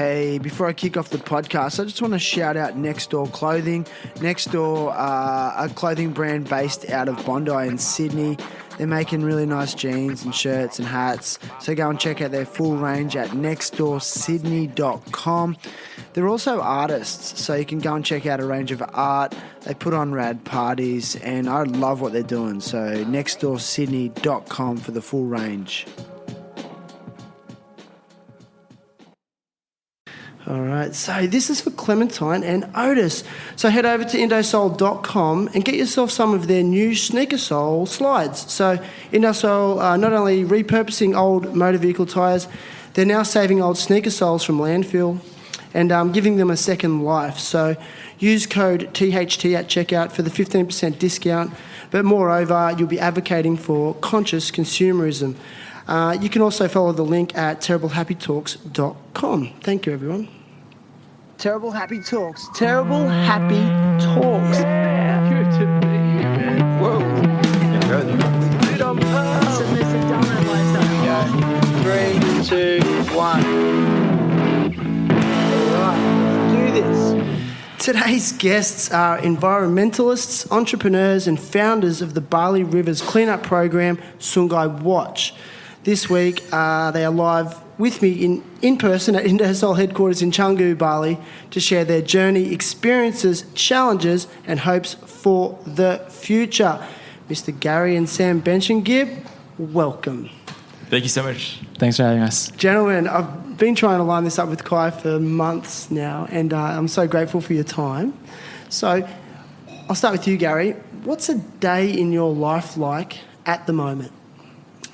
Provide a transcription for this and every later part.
Hey, before I kick off the podcast, I just want to shout out Next Door Clothing. Next Door, a clothing brand based out of Bondi in Sydney. They're making really nice jeans and shirts and hats. So go and check out their full range at nextdoorsydney.com. They're also artists, so you can go and check out a range of art. They put on rad parties, and I love what they're doing. So nextdoorsydney.com for the full range. All right, so this is for Clementine and Otis. So head over to indosole.com and get yourself some of their new sneaker sole slides. So Indosole are not only repurposing old motor vehicle tyres, they're now saving old sneaker soles from landfill and giving them a second life. So use code THT at checkout for the 15% discount, but moreover, you'll be advocating for conscious consumerism. You can also follow the link at terriblehappytalks.com. Thank you, everyone. Terrible Happy Talks. Terrible Happy Talks. Yeah. Good to be here, man. Whoa. Yeah. 3, 2, 1. All right, do this. Today's guests are environmentalists, entrepreneurs, and founders of the Bali Rivers cleanup program, Sungai Watch. This week, they are live with me in person at Indosole headquarters in Canggu, Bali, to share their journey, experiences, challenges, and hopes for the future. Mr. Gary and Sam Benchenghib, welcome. Thank you so much. Thanks for having us. Gentlemen, I've been trying to line this up with Kai for months now, and I'm so grateful for your time. So I'll start with you, Gary. What's a day in your life like at the moment?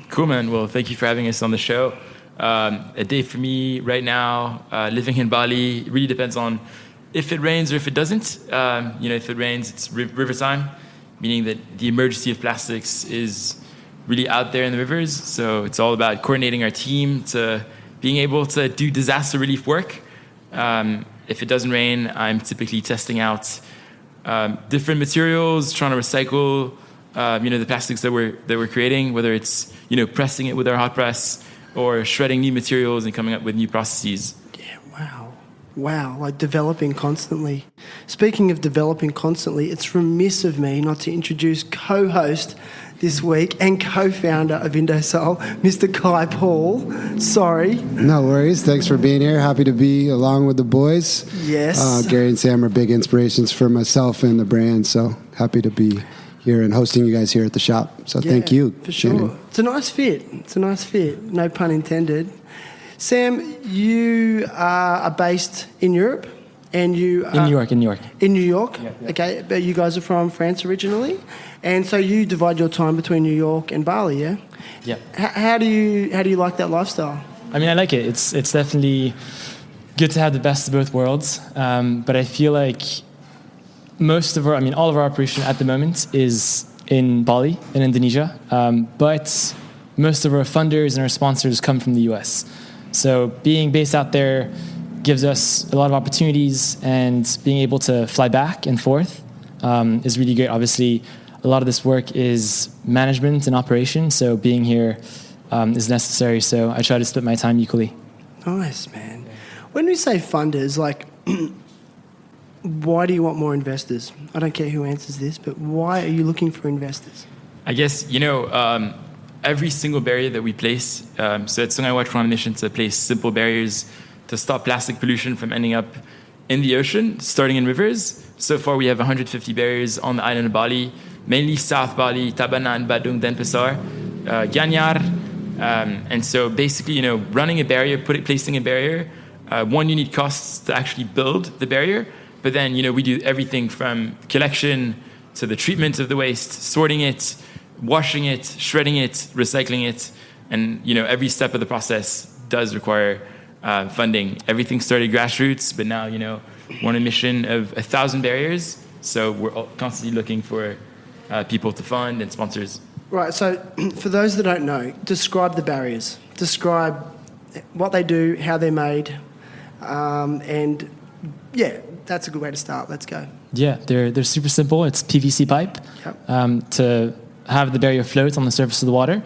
Cool, man. Well, thank you for having us on the show. A day for me right now, living in Bali, it really depends on if it rains or if it doesn't. If it rains, it's river time, meaning that the emergency of plastics is really out there in the rivers. So it's all about coordinating our team to being able to do disaster relief work. If it doesn't rain, I'm typically testing out different materials, trying to recycle the plastics that we're creating, whether it's pressing it with our hot press or shredding new materials and coming up with new processes. Yeah, wow, like developing constantly. Speaking of developing constantly, it's remiss of me not to introduce co-host this week and co-founder of Indosole, Mr. Kai Paul. Sorry. No worries. Thanks for being here. Happy to be along with the boys. Yes. Gary and Sam are big inspirations for myself and the brand, so happy to be here and hosting you guys here at the shop. So thank you. For sure. Shannon. It's a nice fit. No pun intended. Sam, you are based in Europe and you are... In New York. In New York? Yeah. Okay, but you guys are from France originally? And so you divide your time between New York and Bali, yeah? Yeah. How do you like that lifestyle? I mean, I like it. It's definitely good to have the best of both worlds. But I feel like all of our operation at the moment is in Bali, in Indonesia. But most of our funders and our sponsors come from the US. So being based out there gives us a lot of opportunities, and being able to fly back and forth is really great. Obviously, a lot of this work is management and operation, so being here is necessary. So I try to split my time equally. Nice, man. When we say funders, why do you want more investors? I don't care who answers this, but why are you looking for investors? I guess, every single barrier that we place, so at Sungai Watch, we're on a mission to place simple barriers to stop plastic pollution from ending up in the ocean, starting in rivers. So far, we have 150 barriers on the island of Bali, mainly South Bali, Tabanan, Badung, Denpasar, Gianyar. And so basically, running a barrier, placing a barrier, one, you need costs to actually build the barrier. But then, we do everything from collection to the treatment of the waste, sorting it, washing it, shredding it, recycling it. And, every step of the process does require funding. Everything started grassroots, but now, we're on a mission of 1,000 barriers. So we're constantly looking for people to fund and sponsors. Right, so for those that don't know, describe the barriers. Describe what they do, how they're made, and that's a good way to start. Let's go. Yeah, they're super simple. It's PVC pipe to have the barrier float on the surface of the water,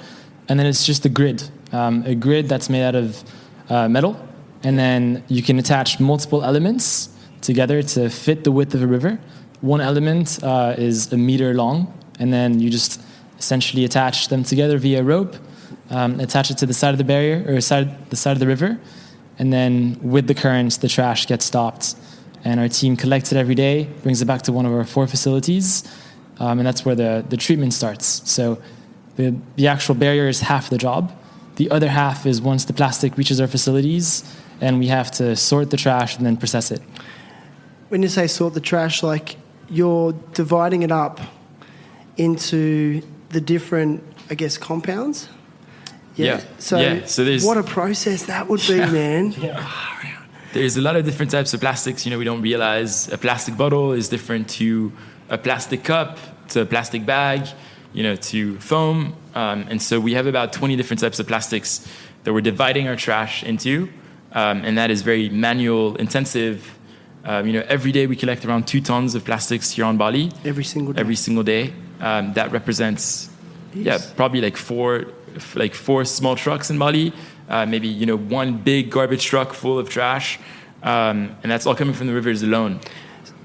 and then it's just a grid that's made out of metal, and then you can attach multiple elements together to fit the width of a river. One element is a meter long, and then you just essentially attach them together via rope, attach it to the side of the barrier or the side of the river, and then with the currents, the trash gets stopped. And our team collects it every day, brings it back to one of our 4 facilities, and that's where the treatment starts. So the actual barrier is half the job. The other half is once the plastic reaches our facilities, and we have to sort the trash and then process it. When you say sort the trash, like you're dividing it up into the different, I guess, compounds? So there's what a process that would be, man. There's a lot of different types of plastics. We don't realize a plastic bottle is different to a plastic cup, to a plastic bag, to foam. And so we have about 20 different types of plastics that we're dividing our trash into. And that is very manual intensive. Every day we collect around 2 tons of plastics here on Bali. Every single day. That represents, probably like four small trucks in Bali. Maybe one big garbage truck full of trash, and that's all coming from the rivers alone.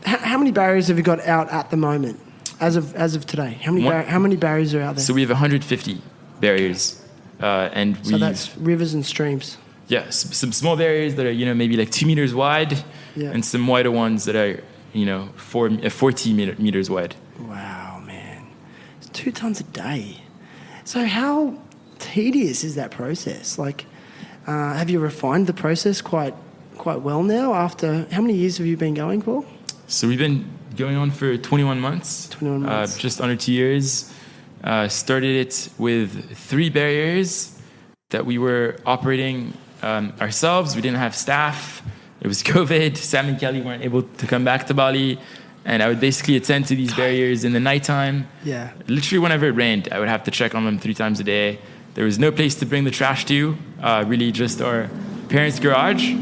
How many barriers have you got out at the moment, as of today? How many barriers are out there? So we have 150 barriers, and so that's rivers and streams. Yeah, some small barriers that are maybe like 2 meters wide, and some wider ones that are 40 meters wide. Wow, man, it's 2 tons a day. So how tedious is that process? Like, have you refined the process quite well now? After how many years have you been going for? So we've been going on for 21 months. 21 months. Just under 2 years. Started it with 3 barriers that we were operating ourselves. We didn't have staff. It was COVID. Sam and Kelly weren't able to come back to Bali. And I would basically attend to these barriers in the nighttime. Yeah. Literally whenever it rained, I would have to check on them 3 times a day. There was no place to bring the trash to, really just our parents' garage.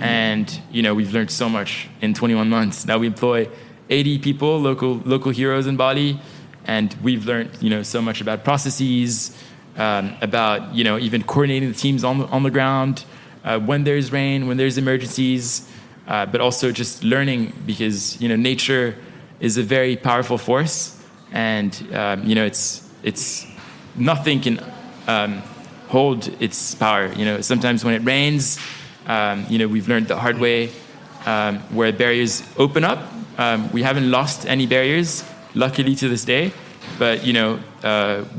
And, we've learned so much in 21 months. Now we employ 80 people, local heroes in Bali. And we've learned, so much about processes, about, even coordinating the teams on the ground, when there's rain, when there's emergencies, but also just learning because, nature is a very powerful force. And, it's nothing can hold its power. Sometimes when it rains, we've learned the hard way where barriers open up. We haven't lost any barriers, luckily to this day. But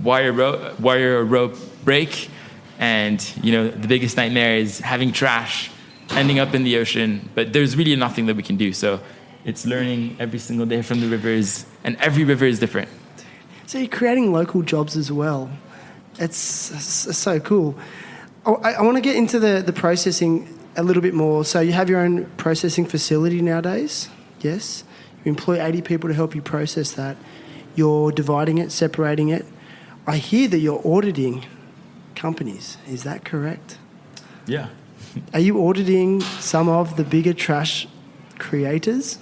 wire or rope break, and the biggest nightmare is having trash ending up in the ocean. But there's really nothing that we can do. So it's learning every single day from the rivers, and every river is different. So you're creating local jobs as well. It's so cool. I want to get into the processing a little bit more. So you have your own processing facility nowadays, yes? You employ 80 people to help you process that. You're dividing it, separating it. I hear that you're auditing companies. Is that correct? Yeah. Are you auditing some of the bigger trash creators?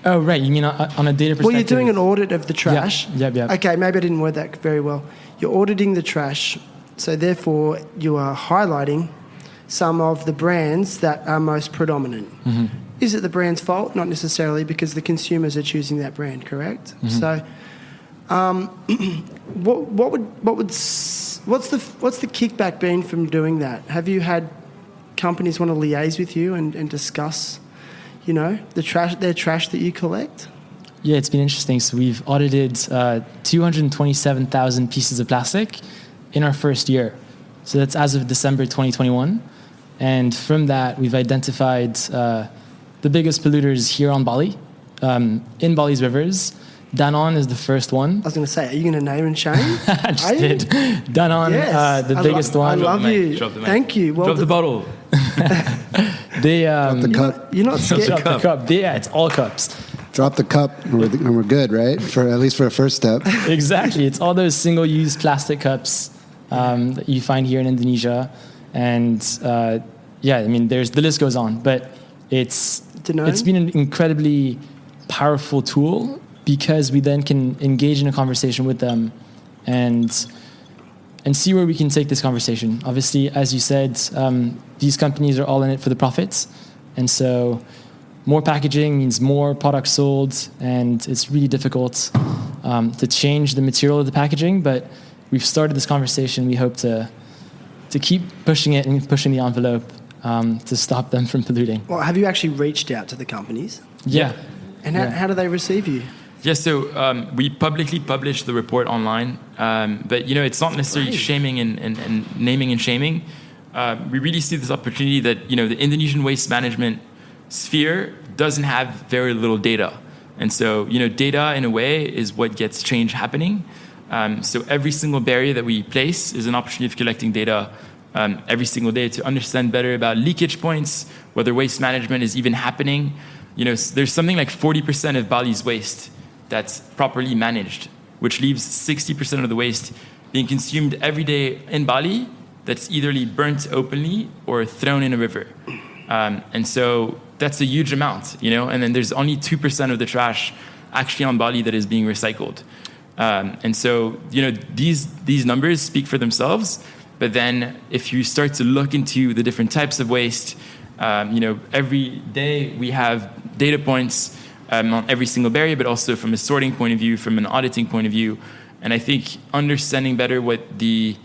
Oh, right. You mean on a data perspective? Well, you're doing an audit of the trash. Yeah. Okay, maybe I didn't word that very well. You're auditing the trash, so therefore you are highlighting some of the brands that are most predominant. Mm-hmm. Is it the brand's fault? Not necessarily, because the consumers are choosing that brand, correct? Mm-hmm. So, what's the kickback been from doing that? Have you had companies want to liaise with you and discuss, their trash that you collect? Yeah, it's been interesting. So we've audited 227,000 pieces of plastic in our first year. So that's as of December 2021. And from that, we've identified the biggest polluters here on Bali, in Bali's rivers. Danone is the first one. I was going to say, are you going to name and shame? I just did. Danone, yes. The biggest one. I love you. Thank you. Well, drop the bottle. They drop the cup. You're not scared. Drop the cup. Yeah, it's all cups. Drop the cup and we're good, right? At least for a first step. Exactly. It's all those single-use plastic cups that you find here in Indonesia. And the list goes on. But it's been an incredibly powerful tool because we then can engage in a conversation with them and and see where we can take this conversation. Obviously, as you said, these companies are all in it for the profits. And so more packaging means more products sold, and it's really difficult to change the material of the packaging. But we've started this conversation. We hope to keep pushing it and pushing the envelope to stop them from polluting. Well, have you actually reached out to the companies? Yeah. And how do they receive you? Yeah, so we publicly publish the report online, but it's not necessarily shaming and naming and shaming. We really see this opportunity that the Indonesian waste management sphere doesn't have very little data, and so data in a way is what gets change happening. So every single barrier that we place is an opportunity of collecting data every single day to understand better about leakage points, whether waste management is even happening. There's something like 40% of Bali's waste that's properly managed, which leaves 60% of the waste being consumed every day in Bali that's either burnt openly or thrown in a river. And so that's a huge amount, and then there's only 2% of the trash actually on Bali that is being recycled. And so, these numbers speak for themselves, but then if you start to look into the different types of waste, every day we have data points on every single barrier, but also from a sorting point of view, from an auditing point of view. And I think understanding better what the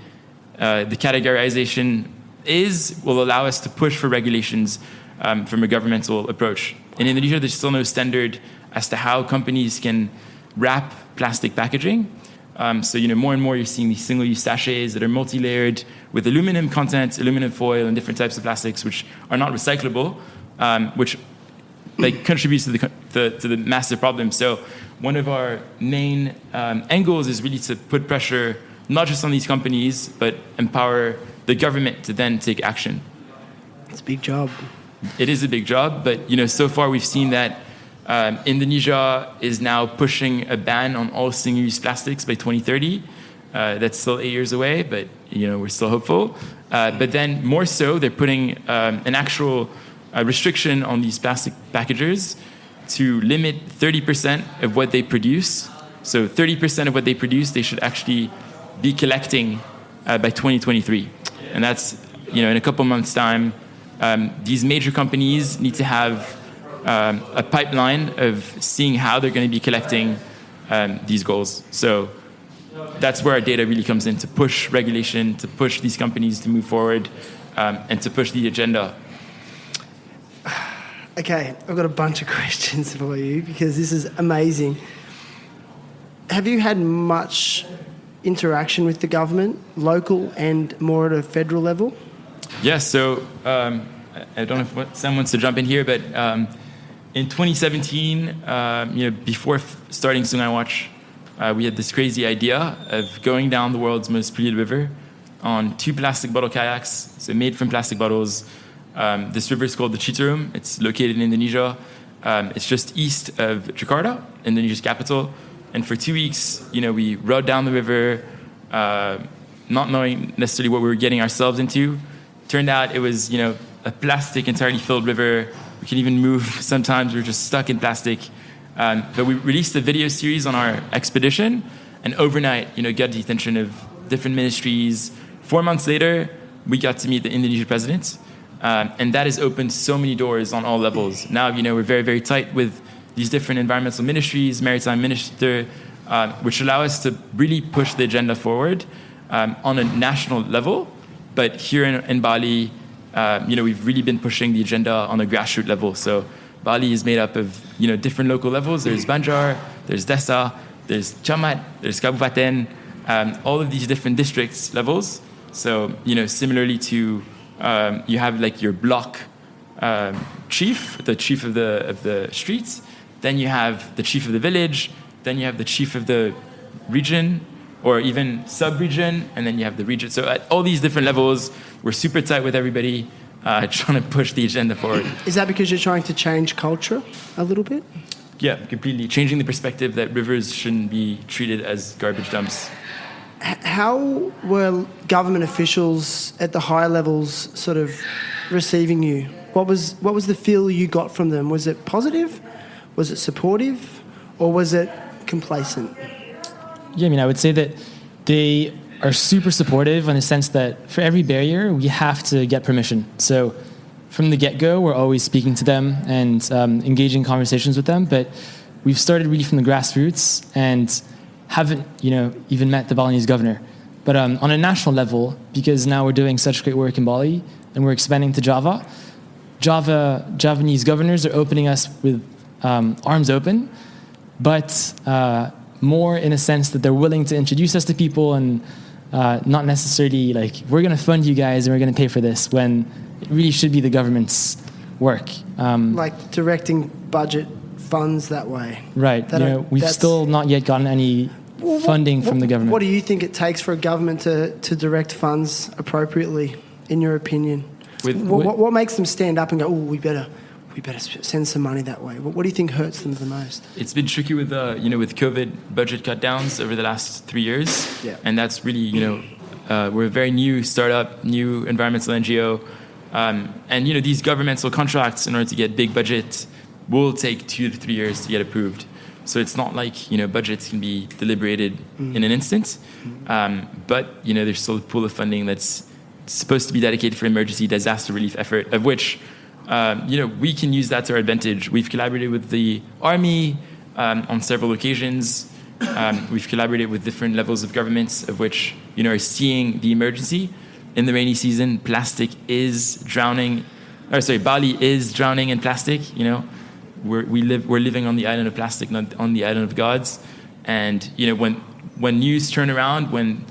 categorization is will allow us to push for regulations from a governmental approach. In Indonesia, there's still no standard as to how companies can wrap plastic packaging. So more and more you're seeing these single-use sachets that are multi-layered with aluminum content, aluminum foil, and different types of plastics which are not recyclable, which contributes to the massive problem. So one of our main angles is really to put pressure not just on these companies, but empower the government to then take action. It's a big job. It is a big job, but so far we've seen that Indonesia is now pushing a ban on all single-use plastics by 2030. That's still 8 years away, but we're still hopeful. But then more so, they're putting an actual restriction on these plastic packagers to limit 30% of what they produce. So 30% of what they produce, they should actually be collecting by 2023. And that's, in a couple months' time, these major companies need to have a pipeline of seeing how they're going to be collecting these goals. So that's where our data really comes in, to push regulation, to push these companies to move forward, and to push the agenda. Okay, I've got a bunch of questions for you because this is amazing. Have you had much interaction with the government, local and more at a federal level? Yeah, so I don't know if Sam wants to jump in here, but in 2017, before starting Sungai Watch, we had this crazy idea of going down the world's most polluted river on 2 plastic bottle kayaks, so made from plastic bottles. This river is called the Citarum. It's located in Indonesia. It's just east of Jakarta, Indonesia's capital. And for 2 weeks, we rode down the river, not knowing necessarily what we were getting ourselves into. Turned out it was, a plastic entirely filled river. We couldn't even move. Sometimes we were just stuck in plastic. But we released a video series on our expedition, and overnight, got the attention of different ministries. 4 months later, we got to meet the Indonesian president. And that has opened so many doors on all levels. Now, we're very, very tight with these different environmental ministries, maritime minister, which allow us to really push the agenda forward on a national level. But here in Bali, we've really been pushing the agenda on a grassroots level. So Bali is made up of, different local levels. There's Banjar, there's Desa, there's Camat, there's Kabupaten, all of these different districts levels. So, similarly to you have like your block chief, the chief of the streets. Then you have the chief of the village. Then you have the chief of the region, or even sub-region, and then you have the region. So at all these different levels, we're super tight with everybody, trying to push the agenda forward. Is that because you're trying to change culture a little bit? Yeah, completely. Changing the perspective that rivers shouldn't be treated as garbage dumps. How were government officials at the higher levels sort of receiving you? What was the feel you got from them? Was it positive? Was it supportive? Or was it complacent? Yeah, I would say that they are super supportive in the sense that for every barrier, we have to get permission. So from the get-go, we're always speaking to them and engaging conversations with them. But we've started really from the grassroots and haven't, even met the Balinese governor. But on a national level, because now we're doing such great work in Bali and we're expanding to Javanese governors are opening us with arms open, but more in a sense that they're willing to introduce us to people and not necessarily like, we're going to fund you guys and we're going to pay for this, when it really should be the government's work. Like directing budget funds that way. Right. We've still not yet gotten any funding from the government. What do you think it takes for a government to direct funds appropriately, in your opinion? What makes them stand up and go, oh, we better send some money that way? What do you think hurts them the most? It's been tricky with with COVID budget cut downs over the last 3 years. Yeah. And that's really, we're a very new startup, new environmental NGO. And these governmental contracts, in order to get big budget, will take 2 to 3 years to get approved. So it's not like, budgets can be deliberated in an instant. But, there's still a pool of funding that's supposed to be dedicated for emergency disaster relief effort, of which, we can use that to our advantage. We've collaborated with the army on several occasions. We've collaborated with different levels of governments, of which, are seeing the emergency. In the rainy season, Bali is drowning in plastic, We're living on the island of plastic, not on the island of gods. And when news turn around, when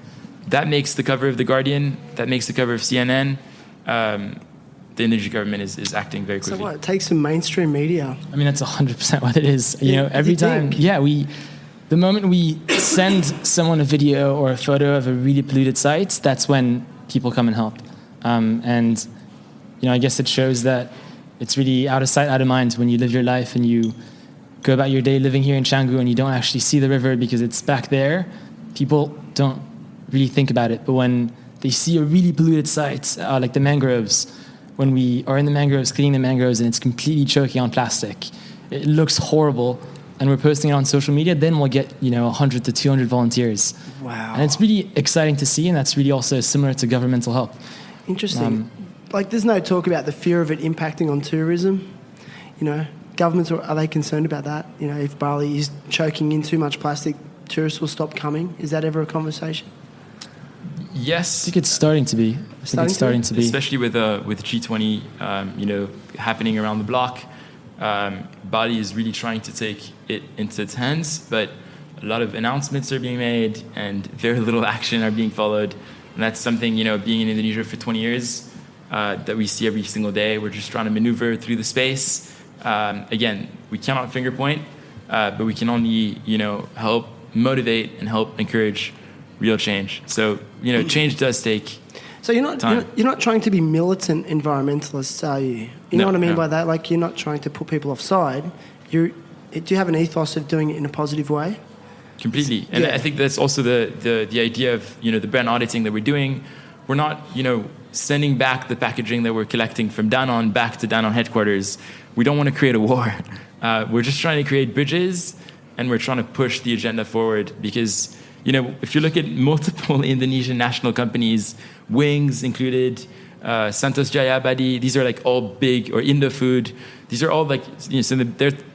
that makes the cover of The Guardian, that makes the cover of CNN, the Indonesian government is acting very quickly. So what? It takes some mainstream media. I mean, that's 100% what it is. Every time. Think? Yeah, the moment we send someone a video or a photo of a really polluted site, that's when people come and help. And I guess it shows that it's really out of sight, out of mind when you live your life and you go about your day living here in Canggu and you don't actually see the river because it's back there. People don't really think about it. But when they see a really polluted site, like the mangroves, when we are in the mangroves, cleaning the mangroves, and it's completely choking on plastic, it looks horrible, and we're posting it on social media, then we'll get 100 to 200 volunteers. Wow. And it's really exciting to see, and that's really also similar to governmental help. Interesting. There's no talk about the fear of it impacting on tourism. Governments, are they concerned about that? If Bali is choking in too much plastic, tourists will stop coming. Is that ever a conversation? Yes. I think it's starting to be. Especially with G20, happening around the block. Bali is really trying to take it into its hands, but a lot of announcements are being made and very little action are being followed. And that's something, being in Indonesia for 20 years, that we see every single day. We're just trying to maneuver through the space. Again, we cannot finger point, but we can only, help motivate and help encourage real change. So, change does take So you're not trying to be militant environmentalists, are you? You know what I mean by that? Like, you're not trying to put people offside. Do you have an ethos of doing it in a positive way? Completely. And I think that's also the idea of, the brand auditing that we're doing. We're not, sending back the packaging that we're collecting from Danone back to Danone headquarters. We don't want to create a war. We're just trying to create bridges, and we're trying to push the agenda forward because, if you look at multiple Indonesian national companies, Wings included, Santos Jaya Abadi, these are like all big, or Indofood. These are all like, so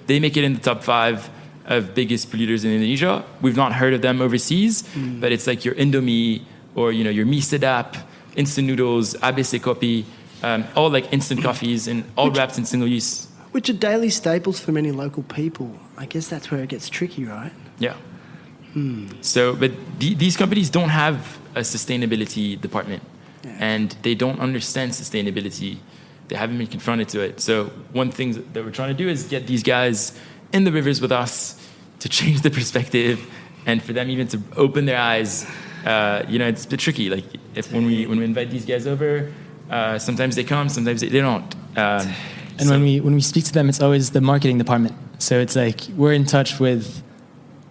they make it in the top 5 of biggest polluters in Indonesia. We've not heard of them overseas, but it's like your Indomie or, your Mi Sedap, instant noodles, ABC Kopi, all like instant coffees and all wrapped in single use. Which are daily staples for many local people. I guess that's where it gets tricky, right? Yeah. So, but these companies don't have a sustainability department, and they don't understand sustainability. They haven't been confronted to it. So one thing that we're trying to do is get these guys in the rivers with us to change the perspective, and for them even to open their eyes. It's a bit tricky. Like when we invite these guys over, sometimes they come, sometimes they don't. And when we speak to them, it's always the marketing department. So it's like we're in touch with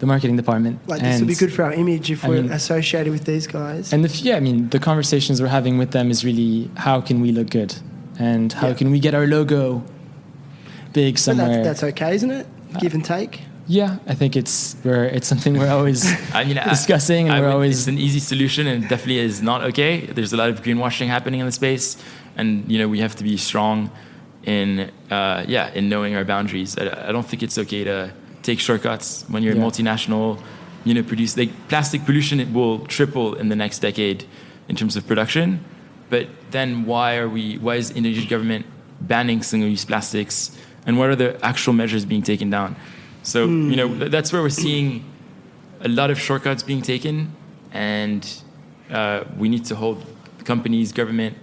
the marketing department. Like, this would be good for our image if we're associated with these guys. And the conversations we're having with them is really, how can we look good? And how can we get our logo big somewhere? But that's okay, isn't it? Give and take. Yeah, I think it's something we're always discussing, and it's an easy solution, and it definitely is not okay. There's a lot of greenwashing happening in the space, and we have to be strong in knowing our boundaries. I don't think it's okay to take shortcuts when you're a multinational. Produce plastic pollution. It will triple in the next decade in terms of production. But then why is the Indonesian government banning single-use plastics, and what are the actual measures being taken down? So, that's where we're seeing a lot of shortcuts being taken, and we need to hold companies, government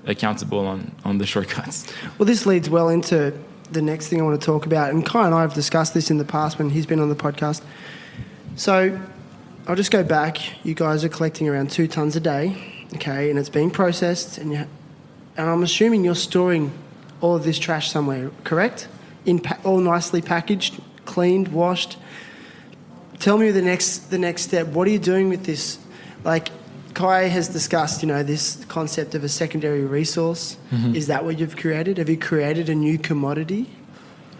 accountable on the shortcuts. Well, this leads well into the next thing I want to talk about, and Kai and I have discussed this in the past when he's been on the podcast. So I'll just go back. You guys are collecting around 2 tons a day, okay, and it's being processed, and I'm assuming you're storing all of this trash somewhere, correct? All nicely packaged, cleaned, washed. Tell me the next step. What are you doing with this? Like Kai has discussed, this concept of a secondary resource. Mm-hmm. Is that what you've created? Have you created a new commodity?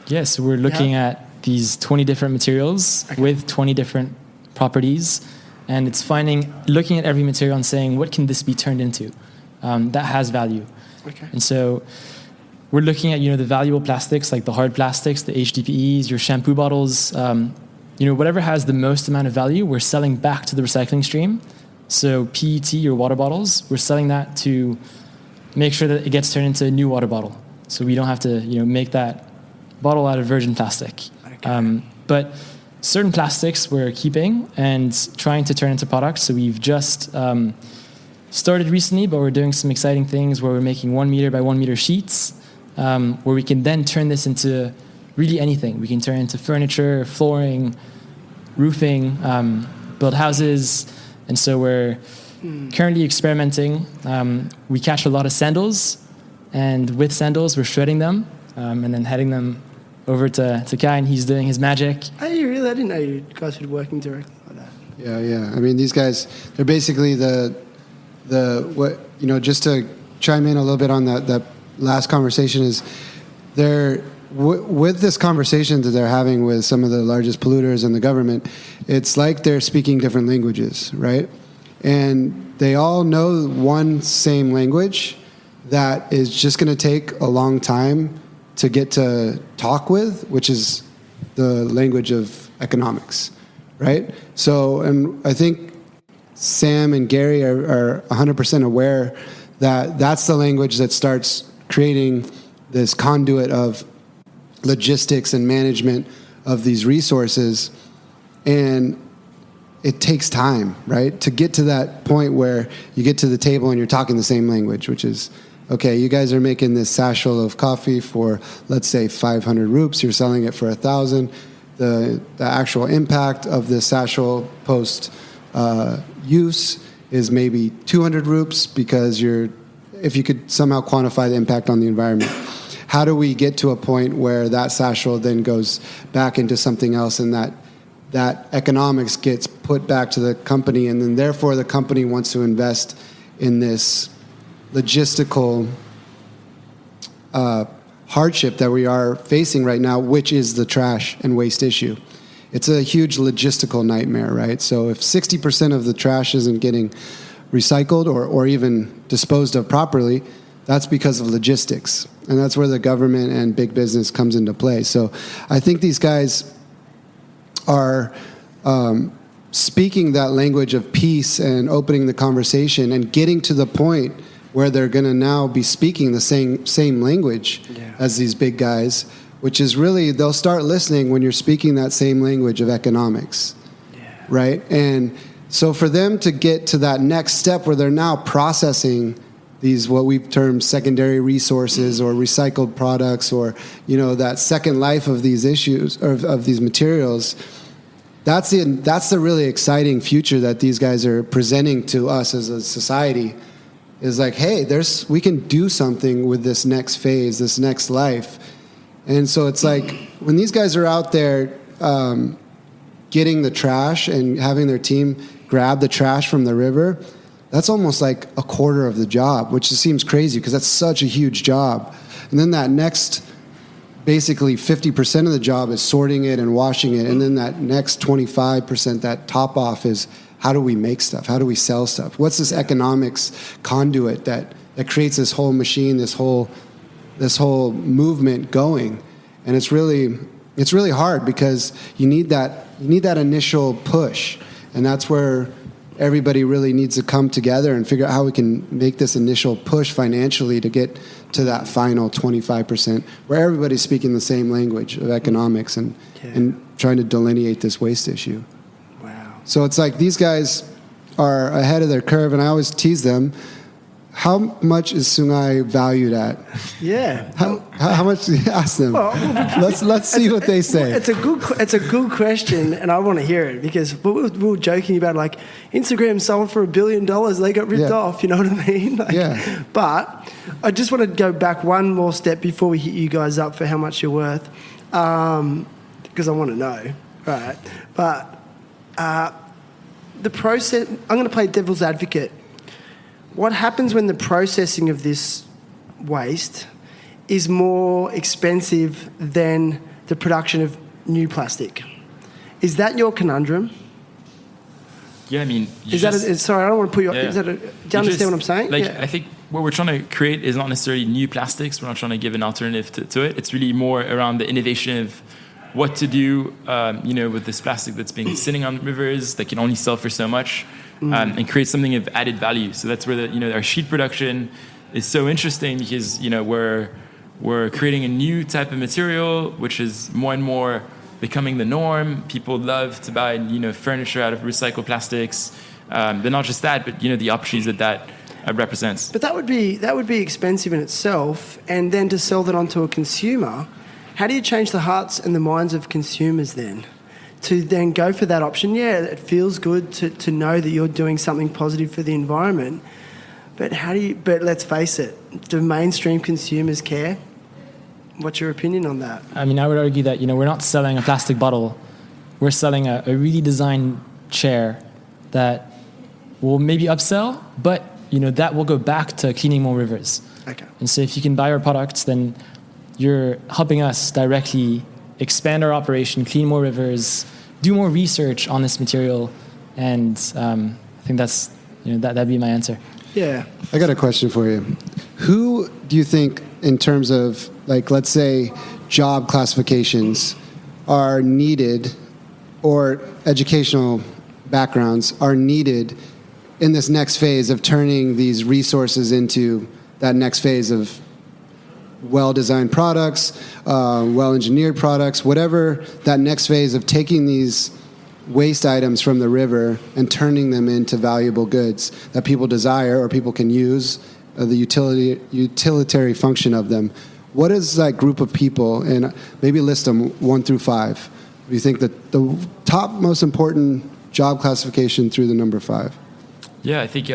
Yes, we're looking at these 20 different materials with 20 different properties, and it's looking at every material and saying, what can this be turned into that has value? Okay. And so we're looking at, the valuable plastics, like the hard plastics, the HDPEs, your shampoo bottles, whatever has the most amount of value, we're selling back to the recycling stream. So PET, your water bottles, we're selling that to make sure that it gets turned into a new water bottle. So we don't have to, make that bottle out of virgin plastic. Okay. But certain plastics we're keeping and trying to turn into products. So we've just started recently, but we're doing some exciting things where we're making 1 meter by 1 meter sheets, where we can then turn this into really anything. We can turn it into furniture, flooring, roofing, build houses. And so we're currently experimenting. We catch a lot of sandals, and with sandals, we're shredding them and then heading them over to Kai, and he's doing his magic. Oh, you really? I didn't know you guys were working directly like that. Yeah. I mean, these guys, they're basically just to chime in a little bit on that last conversation is they're, with this conversation that they're having with some of the largest polluters in the government, it's like they're speaking different languages, right? And they all know one same language that is just going to take a long time to get to talk with, which is the language of economics, right? So, and I think Sam and Gary are 100% aware that that's the language that starts creating this conduit of logistics and management of these resources. And it takes time, right? To get to that point where you get to the table and you're talking the same language, which is, okay, you guys are making this sachel of coffee for, let's say, 500 rupees. You're selling it for 1,000. The actual impact of this sachel post use is maybe 200 rupees because if you could somehow quantify the impact on the environment. How do we get to a point where that sachel then goes back into something else, and that economics gets put back to the company, and then therefore the company wants to invest in this logistical hardship that we are facing right now, which is the trash and waste issue. It's a huge logistical nightmare, right? So if 60% of the trash isn't getting recycled or even disposed of properly, that's because of logistics. And that's where the government and big business comes into play. So I think these guys are speaking that language of peace and opening the conversation and getting to the point where they're going to now be speaking the same language as these big guys, which is really, they'll start listening when you're speaking that same language of economics, right? And so for them to get to that next step where they're now processing these, what we've termed secondary resources or recycled products, or, that second life of these issues, or of these materials, that's the really exciting future that these guys are presenting to us as a society. Is like, hey, we can do something with this next phase, this next life. And so it's like when these guys are out there getting the trash and having their team grab the trash from the river, that's almost like a quarter of the job, which just seems crazy because that's such a huge job. And then that next basically 50% of the job is sorting it and washing it, and then that next 25%, that top off, is how do we make stuff? How do we sell stuff? What's this economics conduit that creates this whole machine, this whole movement going? And it's really hard because you need that initial push, and that's where everybody really needs to come together and figure out how we can make this initial push financially to get to that final 25% where everybody's speaking the same language of economics and trying to delineate this waste issue. Wow. So it's like these guys are ahead of their curve, and I always tease them, how much is Sungai valued at? Yeah. How much? Ask them. Well, let's see what they say. It's a good question, and I want to hear it because we were joking about like Instagram sold for $1 billion, they got ripped off. You know what I mean? Like, yeah. But I just want to go back one more step before we hit you guys up for how much you're worth, because I want to know, right? But the process. I'm going to play devil's advocate. What happens when the processing of this waste is more expensive than the production of new plastic? Is that your conundrum? Yeah, I mean... sorry, I don't want to put you... Yeah. Do you understand what I'm saying? Like, I think what we're trying to create is not necessarily new plastics. We're not trying to give an alternative to it. It's really more around the innovation of what to do, with this plastic that's been sitting on rivers that can only sell for so much, and create something of added value. So that's where our sheet production is so interesting because we're creating a new type of material which is more and more becoming the norm. People love to buy furniture out of recycled plastics, but not just that, but the opportunities that represents. But that would be expensive in itself, and then to sell that onto a consumer. How do you change the hearts and the minds of consumers then? To then go for that option? Yeah, it feels good to know that you're doing something positive for the environment. But but let's face it, do mainstream consumers care? What's your opinion on that? I mean, I would argue that, we're not selling a plastic bottle. We're selling a really designed chair that will maybe upsell, but, that will go back to cleaning more rivers. Okay. And so if you can buy our products, then you're helping us directly expand our operation, clean more rivers, do more research on this material, and I think that's that'd be my answer. Yeah. I got a question for you. Who do you think, in terms of, like, let's say, job classifications are needed, or educational backgrounds are needed in this next phase of turning these resources into that next phase of well-designed products, well-engineered products, whatever that next phase of taking these waste items from the river and turning them into valuable goods that people desire or people can use, the utilitarian function of them. What is that group of people, and maybe list them 1 through 5, do you think that the top most important job classification through the number 5? Yeah, I think,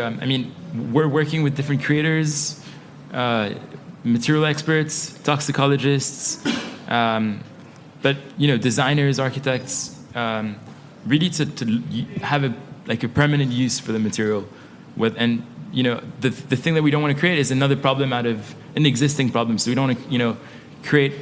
we're working with different creators, material experts, toxicologists, but designers, architects, really to have a permanent use for the material. The thing that we don't want to create is another problem out of an existing problem. So we don't want to create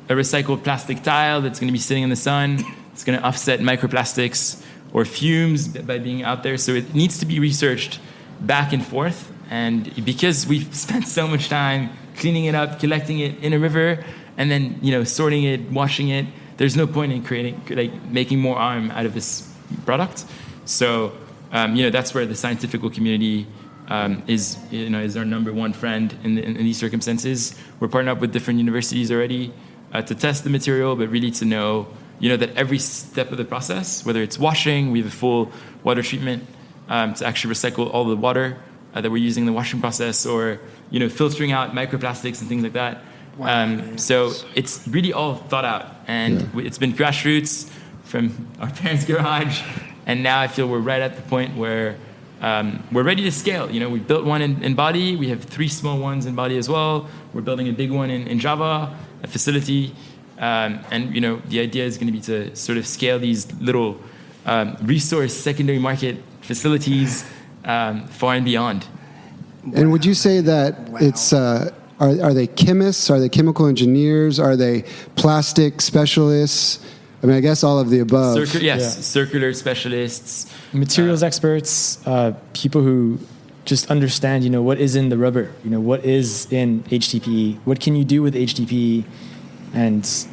a recycled plastic tile that's going to be sitting in the sun. It's going to offset microplastics or fumes by being out there. So it needs to be researched back and forth. And because we've spent so much time cleaning it up, collecting it in a river, and then sorting it, washing it, there's no point in making more arm out of this product. So that's where the scientific community is our number one friend in these circumstances. We're partnered up with different universities already to test the material, but really to know that every step of the process, whether it's washing, we have a full water treatment to actually recycle all the water that we're using in the washing process, or filtering out microplastics and things like that. So it's really all thought out, and it's been grassroots from our parents' garage, and now I feel we're right at the point where we're ready to scale. We built one in Bali. We have 3 small ones in Bali as well. We're building a big one in Java, a facility, and the idea is going to be to sort of scale these little resource secondary market facilities far and beyond. And would you say that it's are they chemists? Are they chemical engineers? Are they plastic specialists? I mean, I guess all of the above. Circular specialists, materials experts, people who just understand, what is in the rubber, what is in HDPE, what can you do with HDPE, and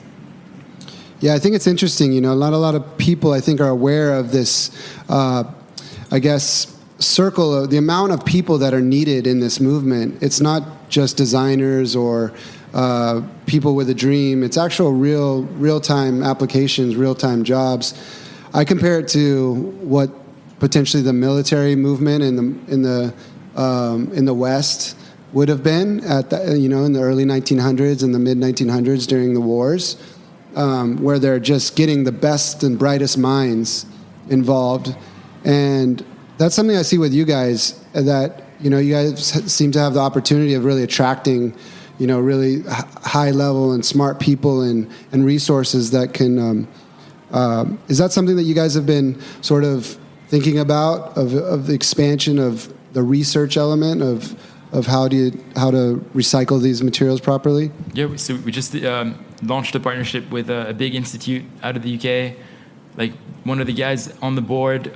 yeah, I think it's interesting. Not a lot of people, I think, are aware of this. I guess circle of the amount of people that are needed in this movement. It's not just designers or people with a dream. It's actual real-time applications, real-time jobs. I compare it to what potentially the military movement in the West would have been at in the early 1900s and the mid 1900s during the wars, where they're just getting the best and brightest minds involved. And that's something I see with you guys, that you guys seem to have the opportunity of really attracting really high level and smart people and resources that can is that something that you guys have been sort of thinking about, of the expansion of the research element of how to recycle these materials properly? Yeah, so we just launched a partnership with a big institute out of the UK. Like, one of the guys on the board,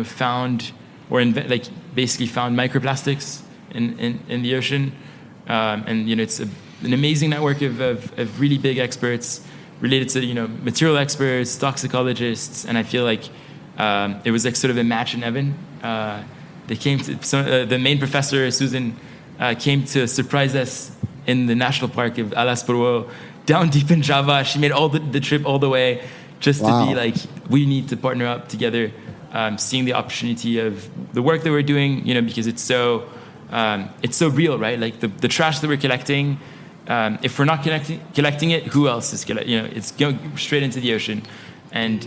found basically found microplastics in the ocean, and it's an amazing network of really big experts related to material experts, toxicologists, and I feel like it was like sort of a match in heaven. They came to the main professor, Susan, came to surprise us in the national park of Alas Purwo, down deep in Java. She made all the trip all the way just to be like, we need to partner up together, seeing the opportunity of the work that we're doing, because it's so real, right? Like the trash that we're collecting, if we're not collecting it, who else is collecting? It's going straight into the ocean. And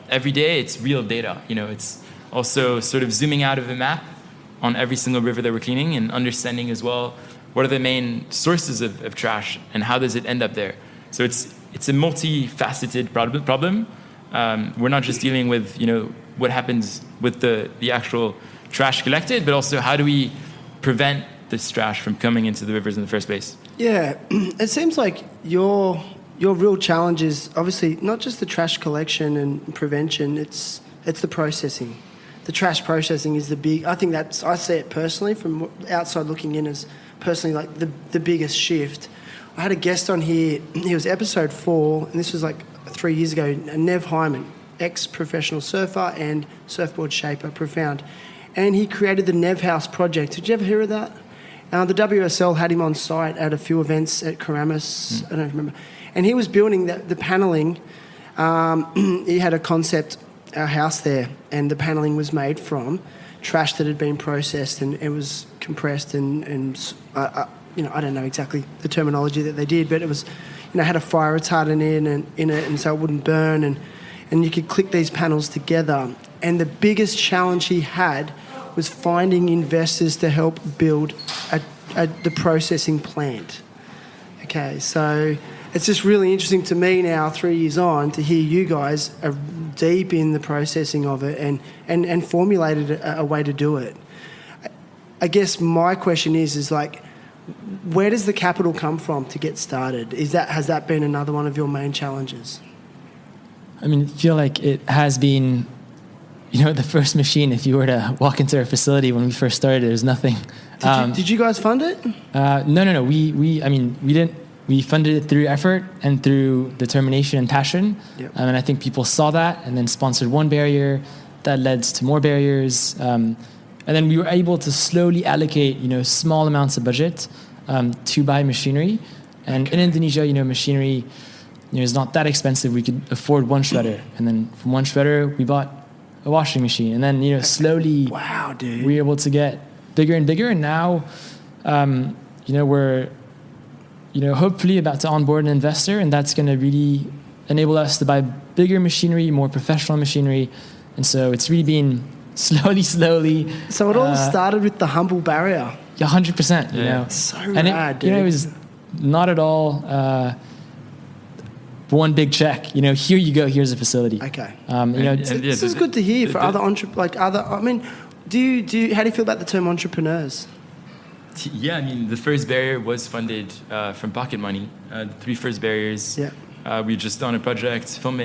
every day it's real data. It's also sort of zooming out of the map on every single river that we're cleaning and understanding as well what are the main sources of trash and how does it end up there. So it's a multifaceted problem. We're not just dealing with what happens with the actual trash collected, but also how do we prevent this trash from coming into the rivers in the first place. Yeah, it seems like your real challenge is obviously not just the trash collection and prevention, it's the processing. The trash processing is the big, I think I see it personally from outside looking in as personally like the biggest shift. I had a guest on here, he was episode 4, and this was like 3 years ago, Nev Hyman, ex-professional surfer and surfboard shaper, profound. And he created the Nev House project. Did you ever hear of that? The WSL had him on site at a few events at Karamis, I don't remember. And he was building the panelling. He had a concept house there, and the panelling was made from trash that had been processed, and it was compressed and I don't know exactly the terminology that they did, but it was, had a fire retardant in it, and so it wouldn't burn, and you could click these panels together. And the biggest challenge he had was finding investors to help build the processing plant. Okay, so it's just really interesting to me now, 3 years on, to hear you guys are deep in the processing of it and formulated a way to do it. I guess my question is like, where does the capital come from to get started? Has that been another one of your main challenges? I mean, I feel like it has been, the first machine. If you were to walk into our facility when we first started, there's nothing. Did you guys fund it? No. We didn't. We funded it through effort and through determination and passion. Yep. And I think people saw that and then sponsored one barrier that led to more barriers. And then we were able to slowly allocate, small amounts of budget to buy machinery. And in Indonesia, machinery, is not that expensive. We could afford one shredder. And then from one shredder, we bought a washing machine. And then, slowly wow, dude, we were able to get bigger and bigger. And now, we're, hopefully about to onboard an investor. And that's going to really enable us to buy bigger machinery, more professional machinery. And so it's really been slowly. So it all started with the humble barrier. Yeah, 100%. So and rad, dude. It was not at all one big check. Here you go. Here's a facility. Okay. This is good to hear for other entrepreneurs. I mean, do you? How do you feel about the term entrepreneurs? Yeah, I mean, the first barrier was funded from pocket money. The 3 first barriers, we just on a project, film,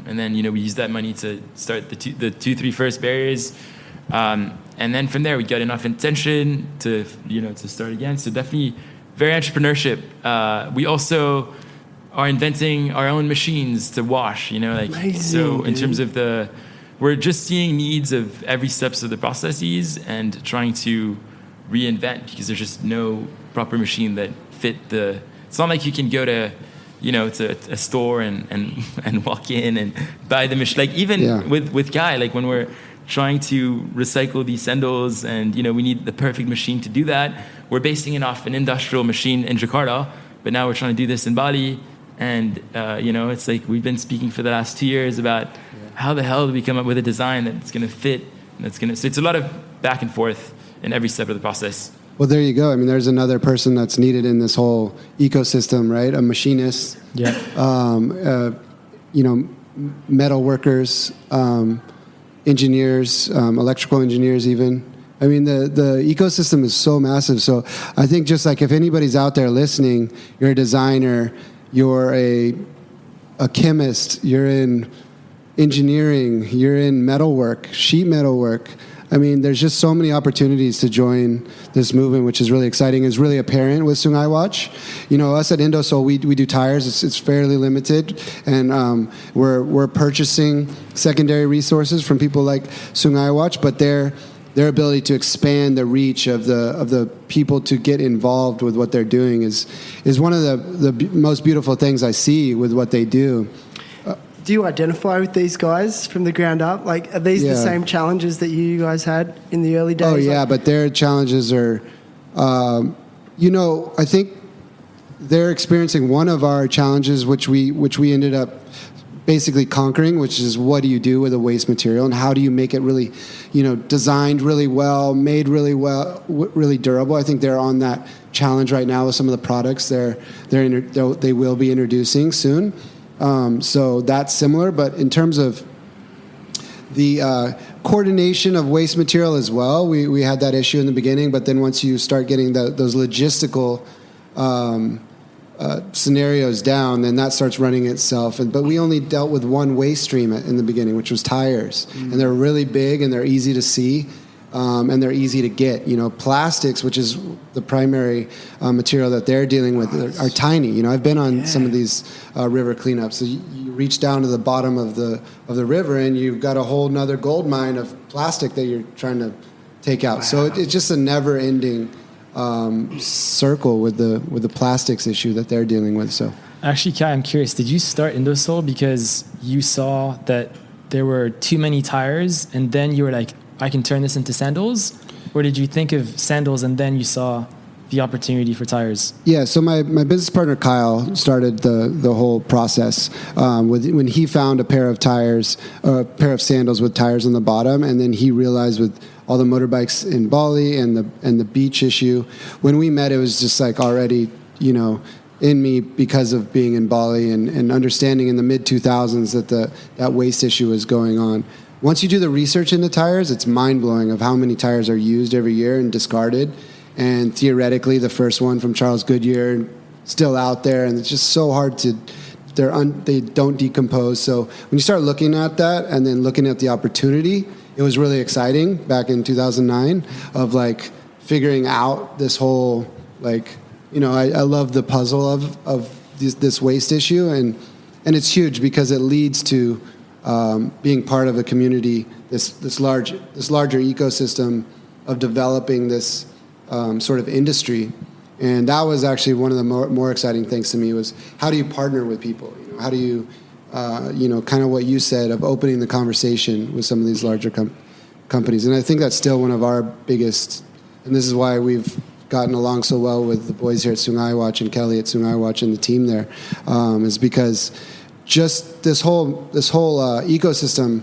and then we used that money to start the 3 first barriers, and then from there we got enough intention to to start again. So definitely very entrepreneurship. We also are inventing our own machines to wash. Amazing, so in dude. terms of we're just seeing needs of every steps of the processes and trying to reinvent, because there's just no proper machine that fit it's not like you can go to to a store and walk in and buy the machine. Like even with Guy, like when we're trying to recycle these sandals and we need the perfect machine to do that, we're basing it off an industrial machine in Jakarta, but now we're trying to do this in Bali. And it's like we've been speaking for the last 2 years about how the hell do we come up with a design that's going to fit, so it's a lot of back and forth in every step of the process. Well, there you go. I mean, there's another person that's needed in this whole ecosystem, right? A machinist, metal workers, engineers, electrical engineers even. I mean, the ecosystem is so massive. So I think just like if anybody's out there listening, you're a designer, you're a chemist, you're in engineering, you're in metalwork, sheet metal work. I mean, there's just so many opportunities to join this movement, which is really exciting. It's really apparent with Sungai Watch. Us at Indosol, we do tires. It's fairly limited, and we're purchasing secondary resources from people like Sungai Watch, but their ability to expand the reach of the people to get involved with what they're doing is one of the most beautiful things I see with what they do. Do you identify with these guys from the ground up? Like, are these the same challenges that you guys had in the early days? Oh, yeah, but their challenges are, I think they're experiencing one of our challenges, which we ended up basically conquering, which is what do you do with a waste material and how do you make it really, designed really well, made really well, really durable. I think they're on that challenge right now with some of the products they will be introducing soon. So that's similar, but in terms of the coordination of waste material as well, we had that issue in the beginning, but then once you start getting those logistical scenarios down, then that starts running itself. But we only dealt with one waste stream in the beginning, which was tires, and they're really big and they're easy to see. And they're easy to get. Plastics, which is the primary material that they're dealing with, are tiny. I've been on some of these river cleanups. So you reach down to the bottom of the river, and you've got a whole nother gold mine of plastic that you're trying to take out. Wow. So it's just a never-ending circle with the plastics issue that they're dealing with. So actually, Kai, I'm curious. Did you start Indosol because you saw that there were too many tires, and then you were like, I can turn this into sandals? Or did you think of sandals and then you saw the opportunity for tires? Yeah, so my business partner Kyle started the whole process when he found a pair of sandals with tires on the bottom, and then he realized with all the motorbikes in Bali and the beach issue, when we met, it was just like already in me because of being in Bali and understanding in the mid 2000s that waste issue was going on. Once you do the research into tires, it's mind-blowing of how many tires are used every year and discarded. And theoretically, the first one from Charles Goodyear still out there, and it's just so hard they don't decompose. So when you start looking at that and then looking at the opportunity, it was really exciting back in 2009 of like figuring out this whole I love the puzzle of this waste issue, and it's huge because it leads to being part of a community, this larger ecosystem of developing this sort of industry. And that was actually one of the more exciting things to me was how do you partner with people? How do you, kind of what you said of opening the conversation with some of these larger companies. And I think that's still one of our biggest, and this is why we've gotten along so well with the boys here at Sungai Watch and Kelly at Sungai Watch and the team there, is because just this whole ecosystem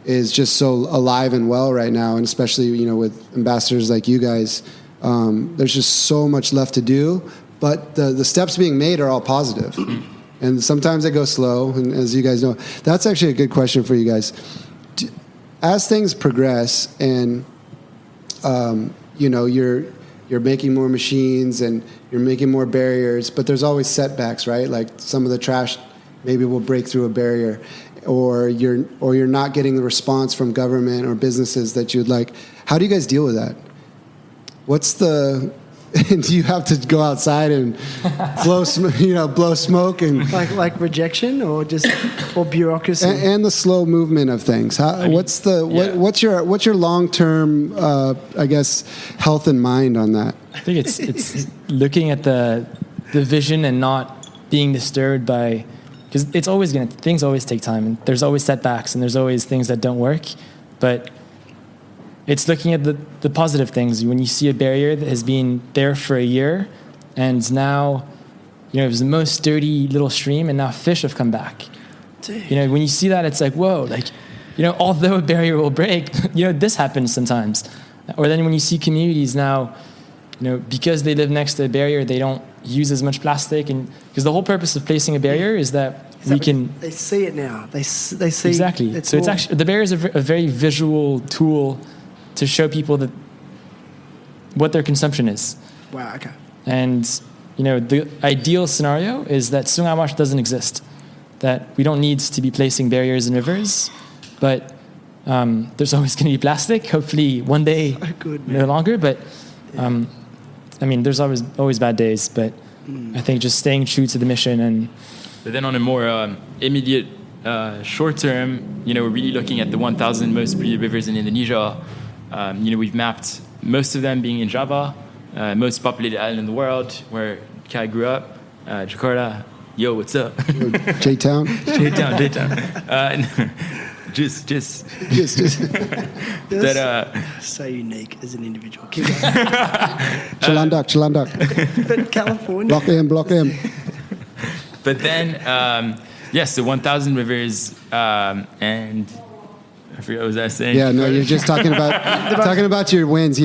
is just so alive and well right now, and especially with ambassadors like you guys, there's just so much left to do. But the steps being made are all positive, and sometimes they go slow. And as you guys know, that's actually a good question for you guys. As things progress, and you're making more machines and you're making more barriers, but there's always setbacks, right? Like some of the trash maybe will break through a barrier, or you're not getting the response from government or businesses that you'd like. How do you guys deal with that? Do you have to go outside and blow smoke and like rejection or bureaucracy and the slow movement of things? What's your long-term I guess health in mind on that? I think it's looking at the vision and not being disturbed by, because things always take time, and there's always setbacks and there's always things that don't work, but it's looking at the positive things. When you see a barrier that has been there for a year, and now, it was the most dirty little stream, and now fish have come back. Dude. When you see that, it's like, whoa, although a barrier will break, this happens sometimes. Or then when you see communities now, because they live next to a barrier, they don't use as much plastic, and because the whole purpose of placing a barrier is that they see it now. They see exactly. So it's actually, the barrier is a very visual tool to show people what their consumption is. Wow, okay. And, the ideal scenario is that Sungawash doesn't exist, that we don't need to be placing barriers in rivers, but there's always going to be plastic, hopefully one day no longer, but there's always bad days, but I think just staying true to the mission. But then on a more immediate short term, we're really looking at the 1,000 most polluted rivers in Indonesia. We've mapped most of them being in Java, most populated island in the world, where Kai grew up, Jakarta. Yo, what's up? J-Town. Just. That so unique as an individual. Keep going. Chalandak. But California. Block M. But then, so 1,000 rivers, and I forgot what was I saying. Yeah, no, you're just talking about your wins.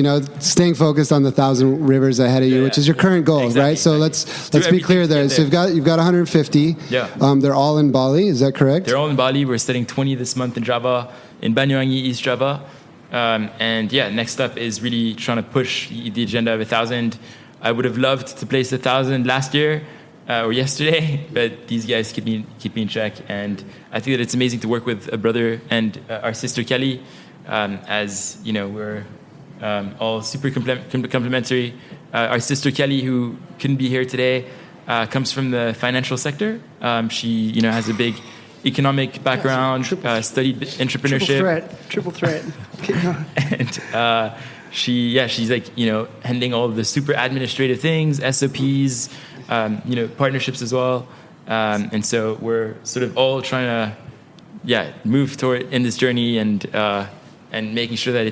Staying focused on the 1,000 rivers ahead of you, which is your current goal, exactly. right? So let's be clear there. So you've got 150. Yeah. They're all in Bali. Is that correct? They're all in Bali. We're studying 20 this month in Java, in Banyuwangi, East Java, next up is really trying to push the agenda of 1,000. I would have loved to place 1,000 last year. Or yesterday, but these guys keep me in check, and I think that it's amazing to work with a brother and our sister Kelly, as we're all super complementary. Our sister Kelly, who couldn't be here today, comes from the financial sector. She has a big economic background, studied entrepreneurship. Triple threat. Keep going. And she's like handling all of the super administrative things, SOPs. Partnerships as well, and so we're sort of all trying to, move toward in this journey and making sure that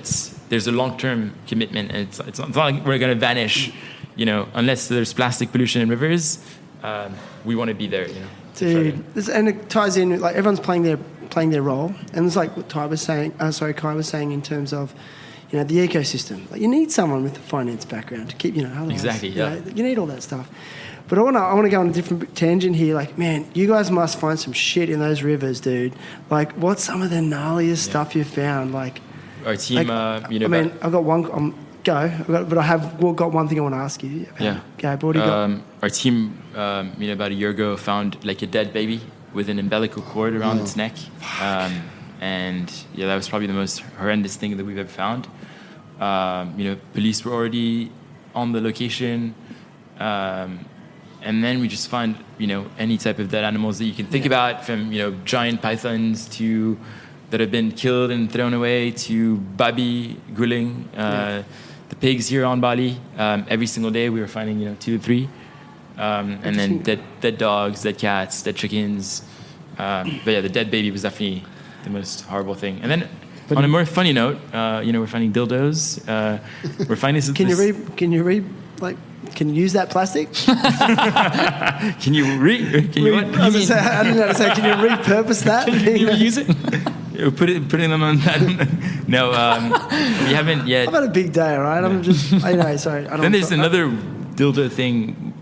there's a long-term commitment, and it's not like we're going to vanish, unless there's plastic pollution in rivers. We want to be there, Dude, and it ties in, like everyone's playing their role, and it's like what Kai was saying in terms of, the ecosystem. Like you need someone with a finance background to keep, otherwise, exactly, yeah. You need all that stuff. But I want to go on a different tangent here. Like, man, you guys must find some shit in those rivers, dude. Like, what's some of the gnarliest stuff you've found? Like, our team, I've got one. But I have got one thing I want to ask you. Yeah. Okay, what do you got? Our team, about a year ago, found like a dead baby with an umbilical cord around its neck, and that was probably the most horrendous thing that we've ever found. Police were already on the location. And then we just find, any type of dead animals that you can think about, from, giant pythons that have been killed and thrown away, to babi, guling, the pigs here on Bali. Every single day we were finding, 2 or 3. And then dead dogs, dead cats, dead chickens. The dead baby was definitely the most horrible thing. And then on a more funny note, we're finding dildos. We're finding some... Can you use that plastic? Can you what? I didn't know how to say. Can you repurpose that? Can you reuse it? Putting them on that. No, we haven't yet. I've had a big day, all right? I'm just. Sorry. Then there's another dildo thing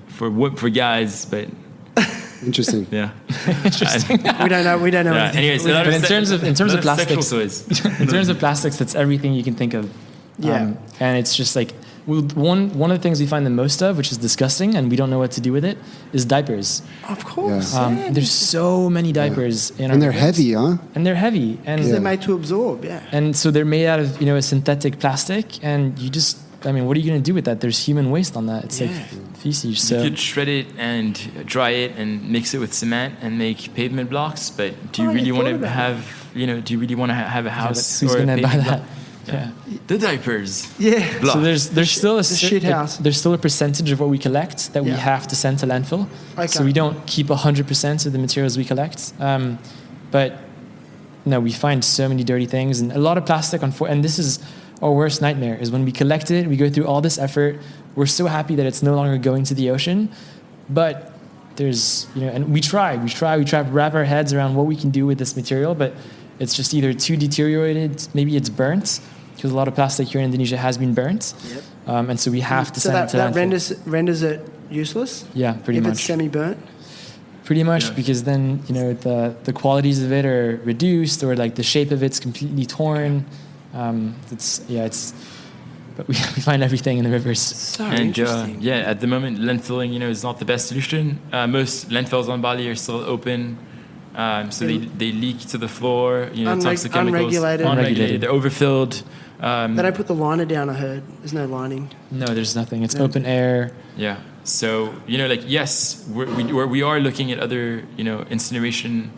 for guys, but. Interesting. Yeah. Interesting. We don't know. Yeah, anyways, but in terms of plastics, toys. in terms of plastics, that's everything you can think of. Yeah. And it's just like Well, one of the things we find the most of, which is disgusting, and we don't know what to do with it, is diapers. Of course. Yeah. There's so many diapers in our And they're rivers. heavy, huh? And they're heavy, and They're made to absorb, yeah. and so they're made out of a synthetic plastic, and you just, I mean, what are you going to do with that? There's human waste on that. It's like feces. So You could shred it and dry it and mix it with cement and make pavement blocks. But do you Oh, really you want thought to about have, do you really want to have a house who's or a going to buy pavement that? block? Yeah. The diapers. Yeah. Block. So there's still a shit house. there's still a percentage of what we collect that we Yeah. have to send to landfill. Okay. So we don't keep 100% of the materials we collect. But no, we find so many dirty things and a lot of plastic. And this is our worst nightmare: is when we collect it, we go through all this effort. We're so happy that it's no longer going to the ocean, but there's and we try to wrap our heads around what we can do with this material, but it's just either too deteriorated, maybe it's burnt, because a lot of plastic here in Indonesia has been burnt. Yep. And so we have to So send that, it to that landfill. renders it useless? Yeah, pretty if much. it's semi-burnt? Pretty much, Yeah. because then the qualities of it are reduced, or like the shape of it's completely torn. But we find everything in the rivers. So And interesting. at the moment, landfilling, is not the best solution. Most landfills on Bali are still open, so they leak to the floor. Toxic chemicals, Unregulated. They're overfilled. They don't put the liner down, I heard. There's no lining. No, there's nothing. It's Yeah. open air. Yeah. So yes, we are looking at other incineration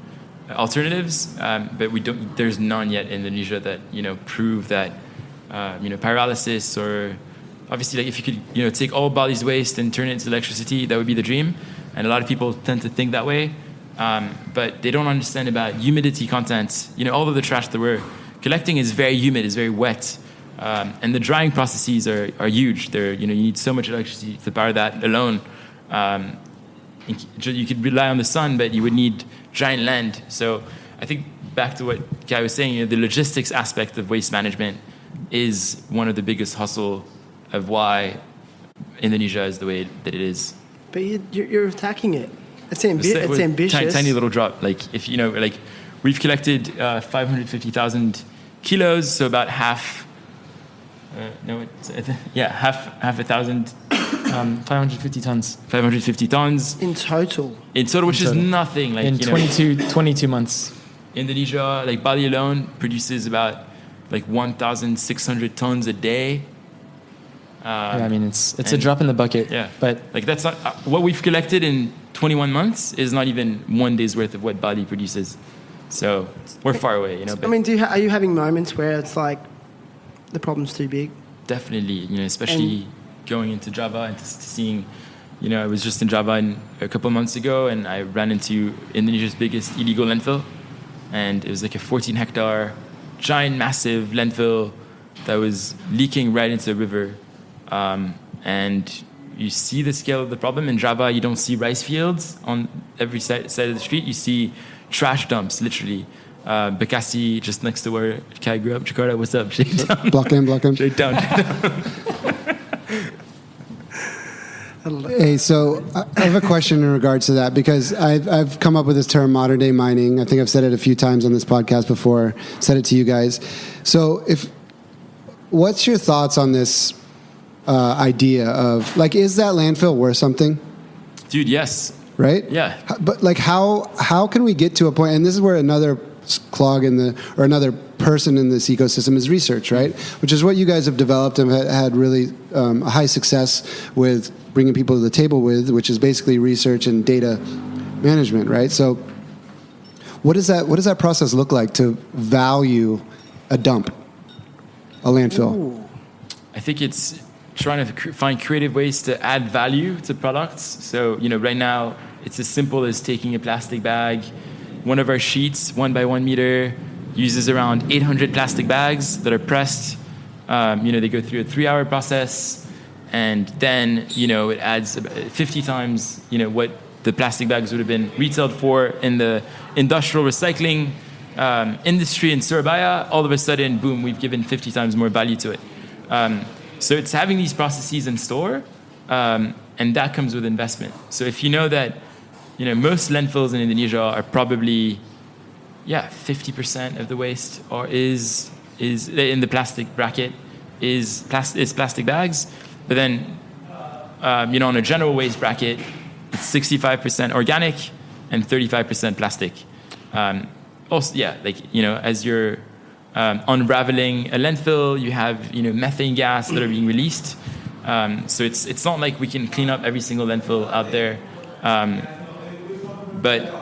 alternatives, but we don't. There's none yet in Indonesia that prove that pyrolysis, or obviously, like, if you could take all Bali's waste and turn it into electricity, that would be the dream. And a lot of people tend to think that way, but they don't understand about humidity content. All of the trash that we're collecting is very humid, is very wet. And the drying processes are huge. You need so much electricity to power that alone. You could rely on the sun, but you would need giant land. So I think back to what Kai was saying, the logistics aspect of waste management is one of the biggest hustle of why Indonesia is the way that it is. But you're attacking it. It's With ambitious. Tiny little drop. Like, if we've collected 550,000 kilos, so about half. Half a thousand. 550 tons 550 tons In total. which is nothing. Like in 22 months. Indonesia, like Bali alone, produces about 1,600 tons a day. I mean, it's a drop in the bucket. Yeah, But that's not what we've collected in 21 months is not even one day's worth of what Bali produces. So we're far away, But I mean, are you having moments where it's like the problem's too big? definitely, especially going into Java and seeing. I was just in Java a couple of months ago, and I ran into Indonesia's biggest illegal landfill, and it was like a 14-hectare, giant, massive landfill that was leaking right into the river. And you see the scale of the problem. In Java, you don't see rice fields on every side of the street. You see trash dumps, literally. Bekasi, just next to where Kai grew up. Jakarta, what's up? Shake down. Block him. Shake down. Hey, so I have a question in regards to that, because I've come up with this term, modern day mining. I think I've said it a few times on this podcast before, said it to you guys. So what's your thoughts on this idea of, is that landfill worth something? Dude, yes. Right? Yeah. But how can we get to a point, and this is where another clog or another person in this ecosystem is research, right? Which is what you guys have developed and had really high success with bringing people to the table with, which is basically research and data management, right? So what does that process look like to value a dump, a landfill? Ooh. I think it's trying to find creative ways to add value to products. So, right now, it's as simple as taking a plastic bag. One of our sheets, 1 by 1 meter, uses around 800 plastic bags that are pressed. They go through a 3-hour process, and then, it adds 50 times, what the plastic bags would have been retailed for in the industrial recycling industry in Surabaya. All of a sudden, boom, we've given 50 times more value to it. So it's having these processes in store, and that comes with investment. So if you know that, most landfills in Indonesia are probably, 50% of the waste is in the plastic bracket is plastic bags. But then, on a general waste bracket, it's 65% organic and 35% plastic. Also, as you're unraveling a landfill, you have methane gas that are being released. So it's not like we can clean up every single landfill out there, but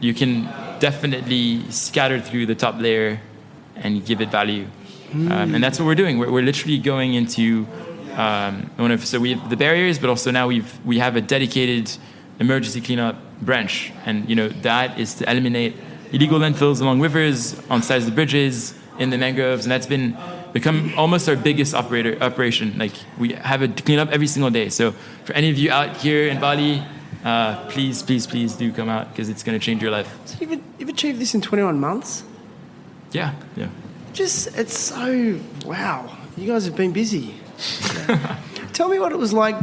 you can definitely scatter through the top layer and give it value. And that's what we're doing. We're literally going into so we have the barriers, but also now we have a dedicated emergency cleanup branch, and that is to eliminate illegal landfills along rivers, on sides of the bridges, in the mangroves, and that's become almost our biggest operation. Like, we have it to clean up every single day. So for any of you out here in Bali, please do come out, because it's going to change your life. So you've achieved this in 21 months? Yeah. It's so, wow. You guys have been busy. Tell me what it was like.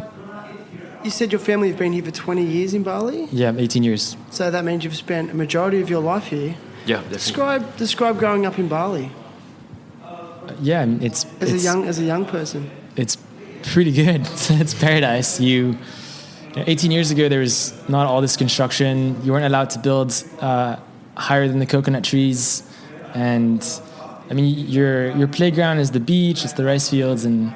You said your family have been here for 20 years in Bali? Yeah, 18 years. So that means you've spent a majority of your life here. Yeah, definitely. Describe growing up in Bali. Yeah, it's as a young person. It's pretty good. It's paradise. 18 years ago, there was not all this construction. You weren't allowed to build higher than the coconut trees, and your playground is the beach, it's the rice fields, and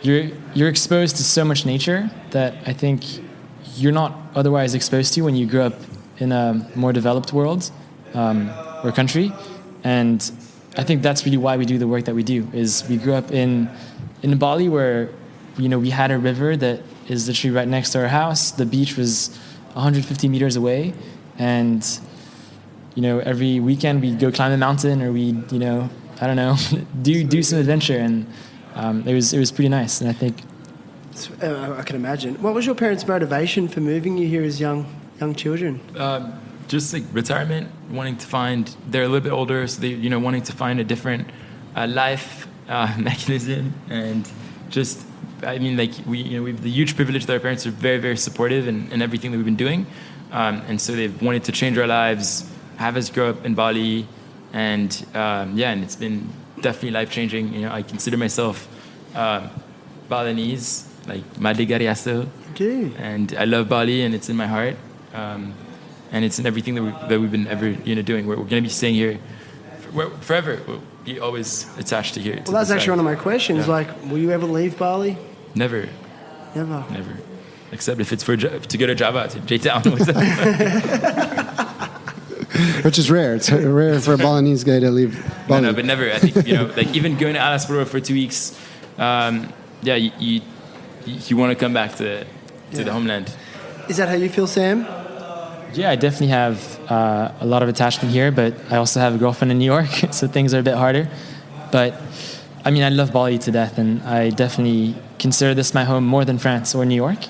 you're exposed to so much nature that I think you're not otherwise exposed to when you grew up in a more developed world or country. And I think that's really why we do the work that we do. Is we grew up in Bali, where we had a river that is literally right next to our house. The beach was 150 meters away, and every weekend we'd go climb a mountain, or we'd I don't know, do some adventure, and it was pretty nice. And I think I can imagine. What was your parents' motivation for moving you here as young children? Just like retirement, they're a little bit older, so they wanting to find a different life mechanism, and just we have the huge privilege that our parents are very, very supportive in everything that we've been doing, and so they've wanted to change our lives, have us grow up in Bali, and and it's been definitely life changing. I consider myself Balinese, like Madigariaso, and I love Bali, and it's in my heart. And it's in everything that we've been ever doing. We're going to be staying here forever. We'll be always attached to here. Well, that's actually one of my questions. Yeah. Like, will you ever leave Bali? Never. Except if it's to go to Java, to J-Town. Which is rare. It's rare for a Balinese guy to leave Bali. No, but never. I think like even going to Alaspuro for 2 weeks. You want to come back to the homeland. Is that how you feel, Sam? Yeah, I definitely have a lot of attachment here, but I also have a girlfriend in New York, so things are a bit harder. But I love Bali to death, and I definitely consider this my home more than France or New York.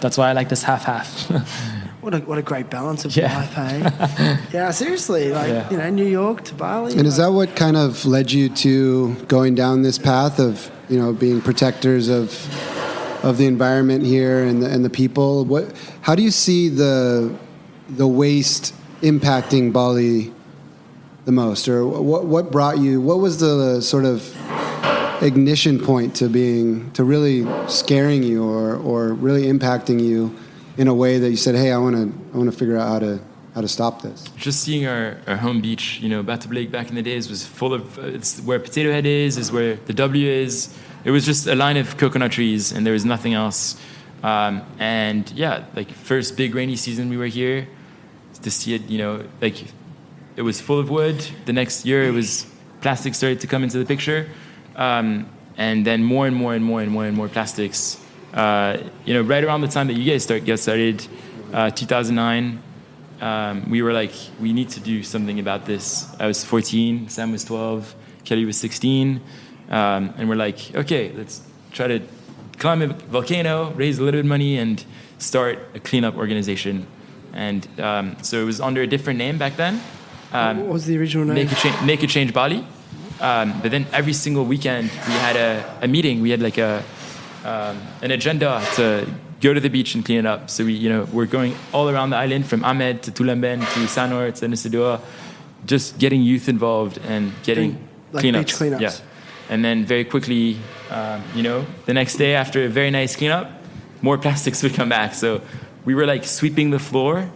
That's why I like this half-half. What a great balance of life, hey? Yeah, seriously, New York to Bali. And is that what kind of led you to going down this path of being protectors of the environment here and the people? How do you see the waste impacting Bali the most, or what brought you? What was the sort of ignition point to really scaring you or really impacting you in a way that you said, "Hey, I want to figure out how to stop this"? Just seeing our home beach, Batu Lake back in the days was full of. It's where Potato Head is where the W is. It was just a line of coconut trees, and there was nothing else. First big rainy season we were here, to see it, it was full of wood. The next year, it was plastic started to come into the picture, and then more and more plastics. Right around the time that you guys got started, 2009, we were like, we need to do something about this. I was 14, Sam was 12, Kelly was 16. And we're like, okay, let's try to climb a volcano, raise a little bit of money, and start a cleanup organization. And so it was under a different name back then. What was the original name? Make a Change Bali. But then every single weekend we had a meeting. We had like an agenda to go to the beach and clean it up. So we're going all around the island, from Ahmed to Tulamben to Sanur to Nusadua, just getting youth involved and getting cleanups. Beach cleanups. Yeah. And then very quickly, the next day after a very nice cleanup, more plastics would come back. So we were like sweeping the floor,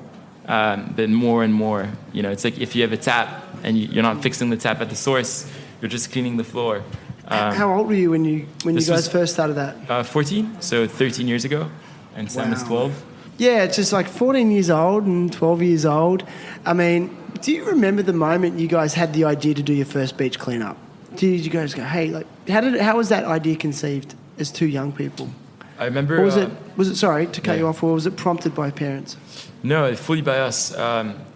but more and more. It's like if you have a tap and you're not fixing the tap at the source, you're just cleaning the floor. How old were you when you guys first started that? 14, so 13 years ago, and Sam was 12. Yeah, it's just like 14 years old and 12 years old. I mean, do you remember the moment you guys had the idea to do your first beach cleanup? Did you guys go, hey, like, how was that idea conceived as two young people? I remember. Or was it sorry to cut you off, or was it prompted by parents? No, fully by us.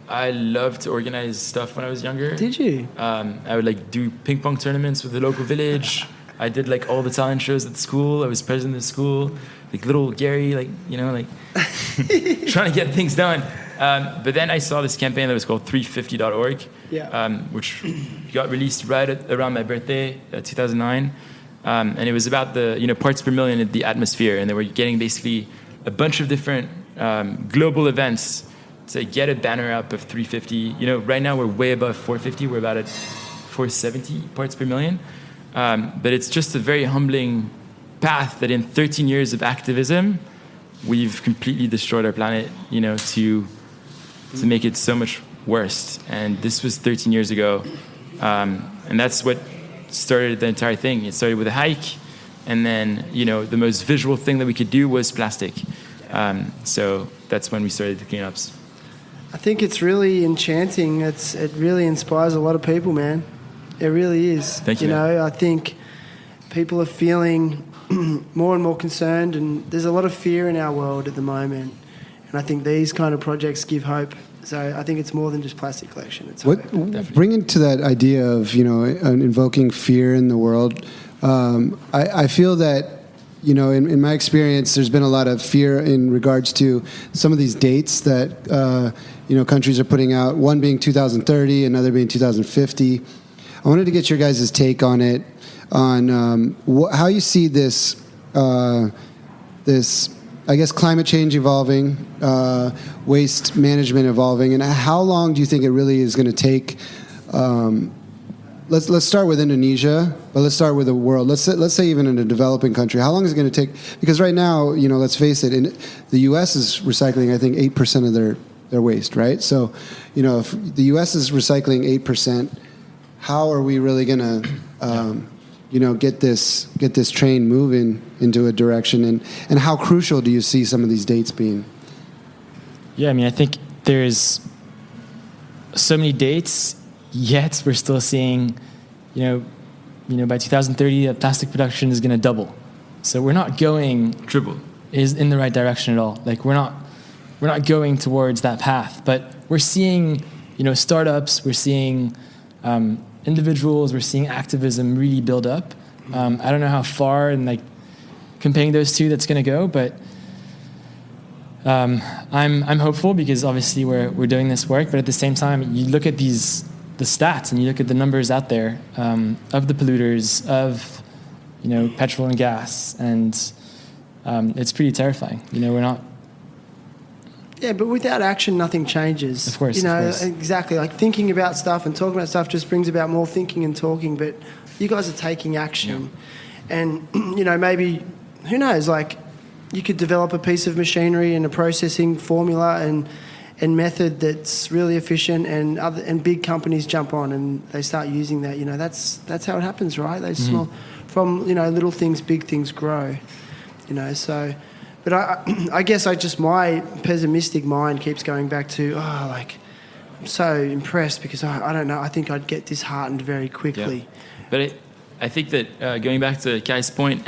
I loved to organize stuff when I was younger. Did you? I would like do ping pong tournaments with the local village. I did like all the talent shows at school. I was president of the school, like little Gary, trying to get things done. But then I saw this campaign that was called 350.org, which got released around my birthday, 2009. And it was about the parts per million in the atmosphere, and they were getting basically a bunch of different global events to get a banner up of 350. Right now we're way above 450. We're about at 470 parts per million. But it's just a very humbling path that in 13 years of activism, we've completely destroyed our planet, to make it so much worse. And this was 13 years ago. And that's what started the entire thing. It started with a hike, and then, the most visual thing that we could do was plastic. So that's when we started the cleanups. I think it's really enchanting. It really inspires a lot of people, man. It really is. Thank you. I think people are feeling more and more concerned, and there's a lot of fear in our world at the moment. And I think these kind of projects give hope. So I think it's more than just plastic collection. It's hope. Bringing to that idea of invoking fear in the world, I feel that in my experience, there's been a lot of fear in regards to some of these dates that countries are putting out. One being 2030, another being 2050. I wanted to get your guys' take on it, on how you see this, I guess, climate change evolving, waste management evolving, and how long do you think it really is going to take? Let's start with Indonesia, but let's start with the world. Let's say even in a developing country, how long is it going to take? Because right now, let's face it, the U.S. is recycling, I think, 8% of their waste, right? So, if the U.S. is recycling 8%, how are we really going to, get this train moving into a direction? And how crucial do you see some of these dates being? Yeah, I think there's so many dates, yet we're still seeing, by 2030, plastic production is going to double. So we're not going triple is in the right direction at all. Like we're not going towards that path. But we're seeing, startups. We're seeing individuals. We're seeing activism really build up. I don't know how far and comparing those two that's going to go, but I'm hopeful because obviously we're doing this work. But at the same time, you look at the stats and you look at the numbers out there of the polluters, of petrol and gas, and it's pretty terrifying. We're not. Yeah, but without action, nothing changes. Of course, exactly. Like thinking about stuff and talking about stuff just brings about more thinking and talking. But you guys are taking action, and maybe who knows? Like you could develop a piece of machinery and a processing formula and method that's really efficient, and big companies jump on and they start using that. That's how it happens, right? They small from little things, big things grow. So. But I guess my pessimistic mind keeps going back to, I'm so impressed because I don't know, I think I'd get disheartened very quickly. Yeah. But I think that going back to Kai's point,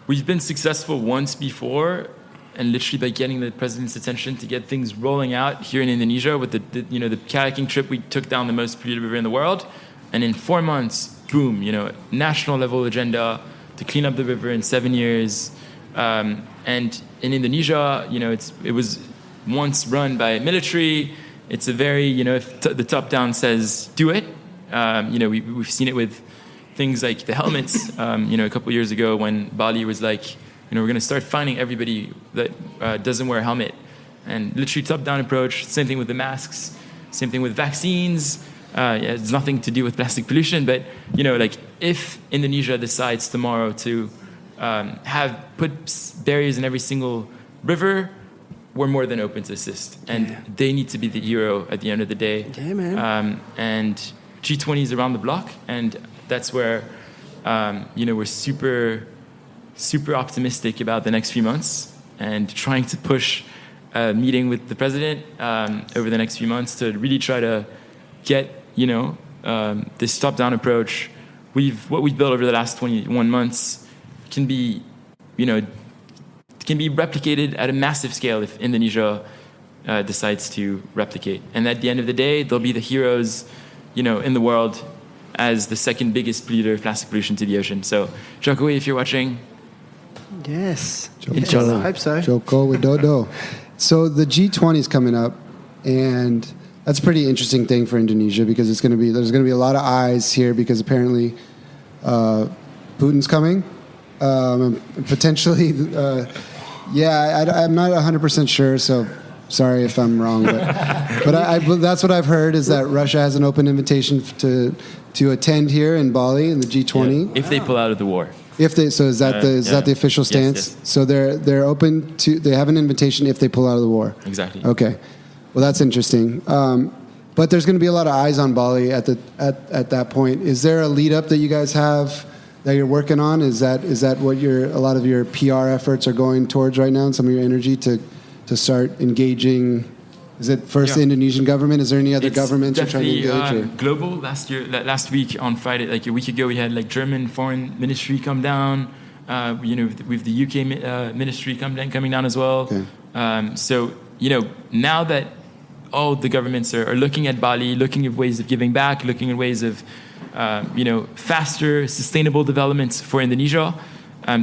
we've been successful once before, and literally by getting the president's attention to get things rolling out here in Indonesia with the kayaking trip, we took down the most polluted river in the world, and in 4 months, boom, national level agenda to clean up the river in 7 years. And in Indonesia, it was once run by military. It's a very, if the top down says do it, we've seen it with things like the helmets. A couple of years ago when Bali was like, we're going to start finding everybody that doesn't wear a helmet, and literally top down approach. Same thing with the masks. Same thing with vaccines. It's nothing to do with plastic pollution, but if Indonesia decides tomorrow to put barriers in every single river, we're more than open to assist. And they need to be the hero at the end of the day. Yeah, man. And G20 is around the block, and that's where we're super, super optimistic about the next few months and trying to push a meeting with the president over the next few months to really try to get this top-down approach. What we've built over the last 21 months can be replicated at a massive scale if Indonesia decides to replicate. And at the end of the day, they'll be the heroes, in the world as the second biggest polluter of plastic pollution to the ocean. So, Jokowi, if you're watching, yes, Joko. I hope so. Joko with Dodo. So the G20 is coming up, and that's a pretty interesting thing for Indonesia because there's going to be a lot of eyes here because apparently Putin's coming, and potentially. I'm not 100% sure, so sorry if I'm wrong, but that's what I've heard is that Russia has an open invitation to attend here in Bali in the G20 if they pull out of the war. Is that the official stance? Yes. So they're open to. They have an invitation if they pull out of the war. Exactly. Okay, well that's interesting. But there's going to be a lot of eyes on Bali at that point. Is there a lead up that you guys have that you're working on? Is that what a lot of your PR efforts are going towards right now, and some of your energy to start engaging? Is it first the Indonesian government? Is there any other governments you're trying to engage? Global. Last week on Friday, like a week ago, we had German foreign ministry come down. With the UK ministry coming down as well. Okay. So now that all the governments are looking at Bali, looking at ways of giving back, looking at ways of faster, sustainable developments for Indonesia,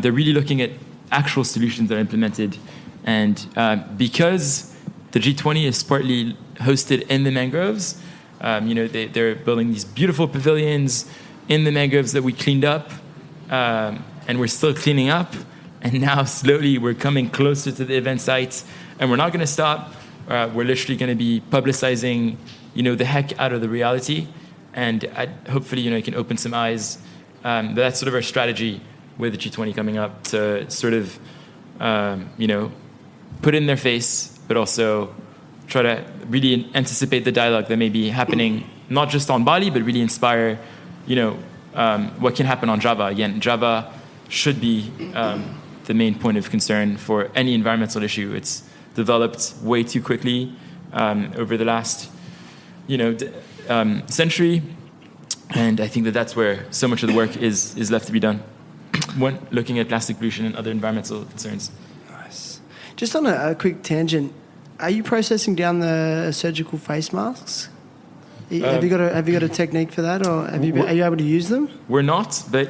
they're really looking at actual solutions that are implemented. And because the G20 is partly hosted in the mangroves, they're building these beautiful pavilions in the mangroves that we cleaned up, and we're still cleaning up. And now slowly we're coming closer to the event sites, and we're not going to stop. We're literally going to be publicizing, the heck out of the reality, and hopefully, it can open some eyes. That's sort of our strategy with the G20 coming up to sort of, put in their face, but also try to really anticipate the dialogue that may be happening, not just on Bali, but really inspire, what can happen on Java. Again, Java should be the main point of concern for any environmental issue. It's developed way too quickly over the last, century, and I think that's where so much of the work is left to be done when looking at plastic pollution and other environmental concerns. Nice. Just on a quick tangent, are you processing down the surgical face masks? Have you got a technique for that, or are you able to use them? We're not, but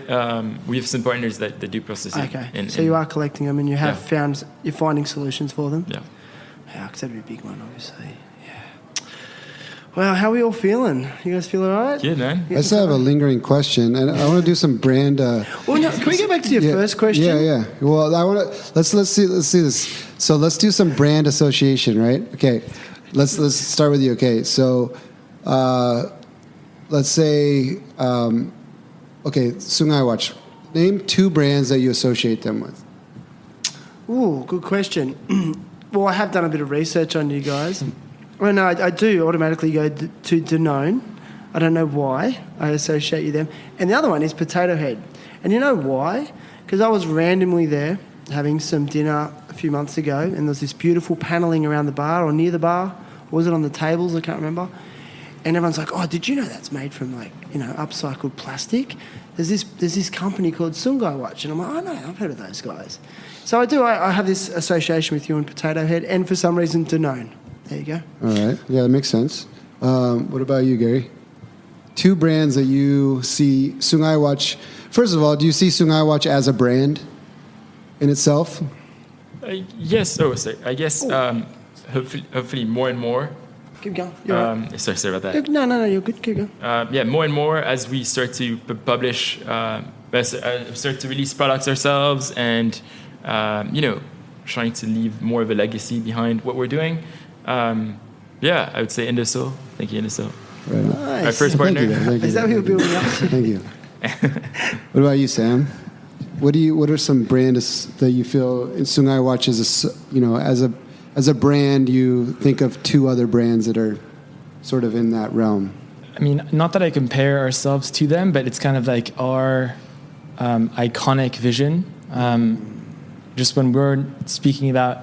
we have some partners that do processing. Okay, so you are collecting them, and you have you're finding solutions for them. Yeah. Yeah, because that'd be a big one, obviously. Yeah. Well, how are we all feeling? You guys feel all right? Good, man. I still have a lingering question, and I want to do some brand. Well, no, can we go back to your first question? Yeah. Well, I want to let's see this. So let's do some brand association, right? Okay, let's start with you. Okay, so let's say Sungai Watch. Name 2 brands that you associate them with. Ooh, good question. Well, I have done a bit of research on you guys. Well, no, I do automatically go to Danone. I don't know why I associate you them. And the other one is Potato Head. And you know why? Because I was randomly there having some dinner a few months ago, and there's this beautiful panelling around the bar or near the bar. Or was it on the tables? I can't remember. And everyone's like, "Oh, did you know that's made from upcycled plastic?" There's this company called Sungai Watch, and I'm like, "Oh no, I've heard of those guys." So I do. I have this association with you and Potato Head, and for some reason Danone. There you go. All right. Yeah, that makes sense. What about you, Gary? 2 brands that you see Sungai Watch. First of all, do you see Sungai Watch as a brand in itself? Yes. Oh, sorry. I guess hopefully more and more. Keep going. You're right. Sorry about that. No, you're good. Keep going. More and more as we start to publish, start to release products ourselves, and trying to leave more of a legacy behind what we're doing. I would say Indosil. Thank you, Indosil. Right. Nice. Our first partner. Thank you. Is that what you're building up to? Thank you. What about you, Sam? What are some brands that you feel Sungai Watch is as a brand you think of two other brands that are sort of in that realm? I mean, not that I compare ourselves to them, but it's kind of like our iconic vision. Just when we're speaking about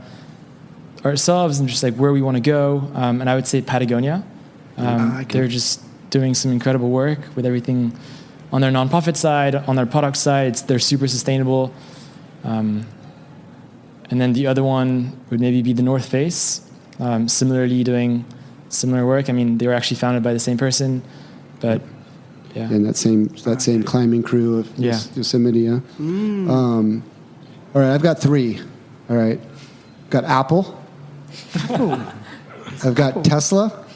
ourselves and just like where we want to go, and I would say Patagonia. They're just doing some incredible work with everything on their nonprofit side, on their product side. They're super sustainable. And then the other one would maybe be the North Face, similarly doing similar work. I mean, they were actually founded by the same person, but yeah. And that same climbing crew of Yosemite. Yeah. All right, I've got three. All right, got Apple. I've got Tesla.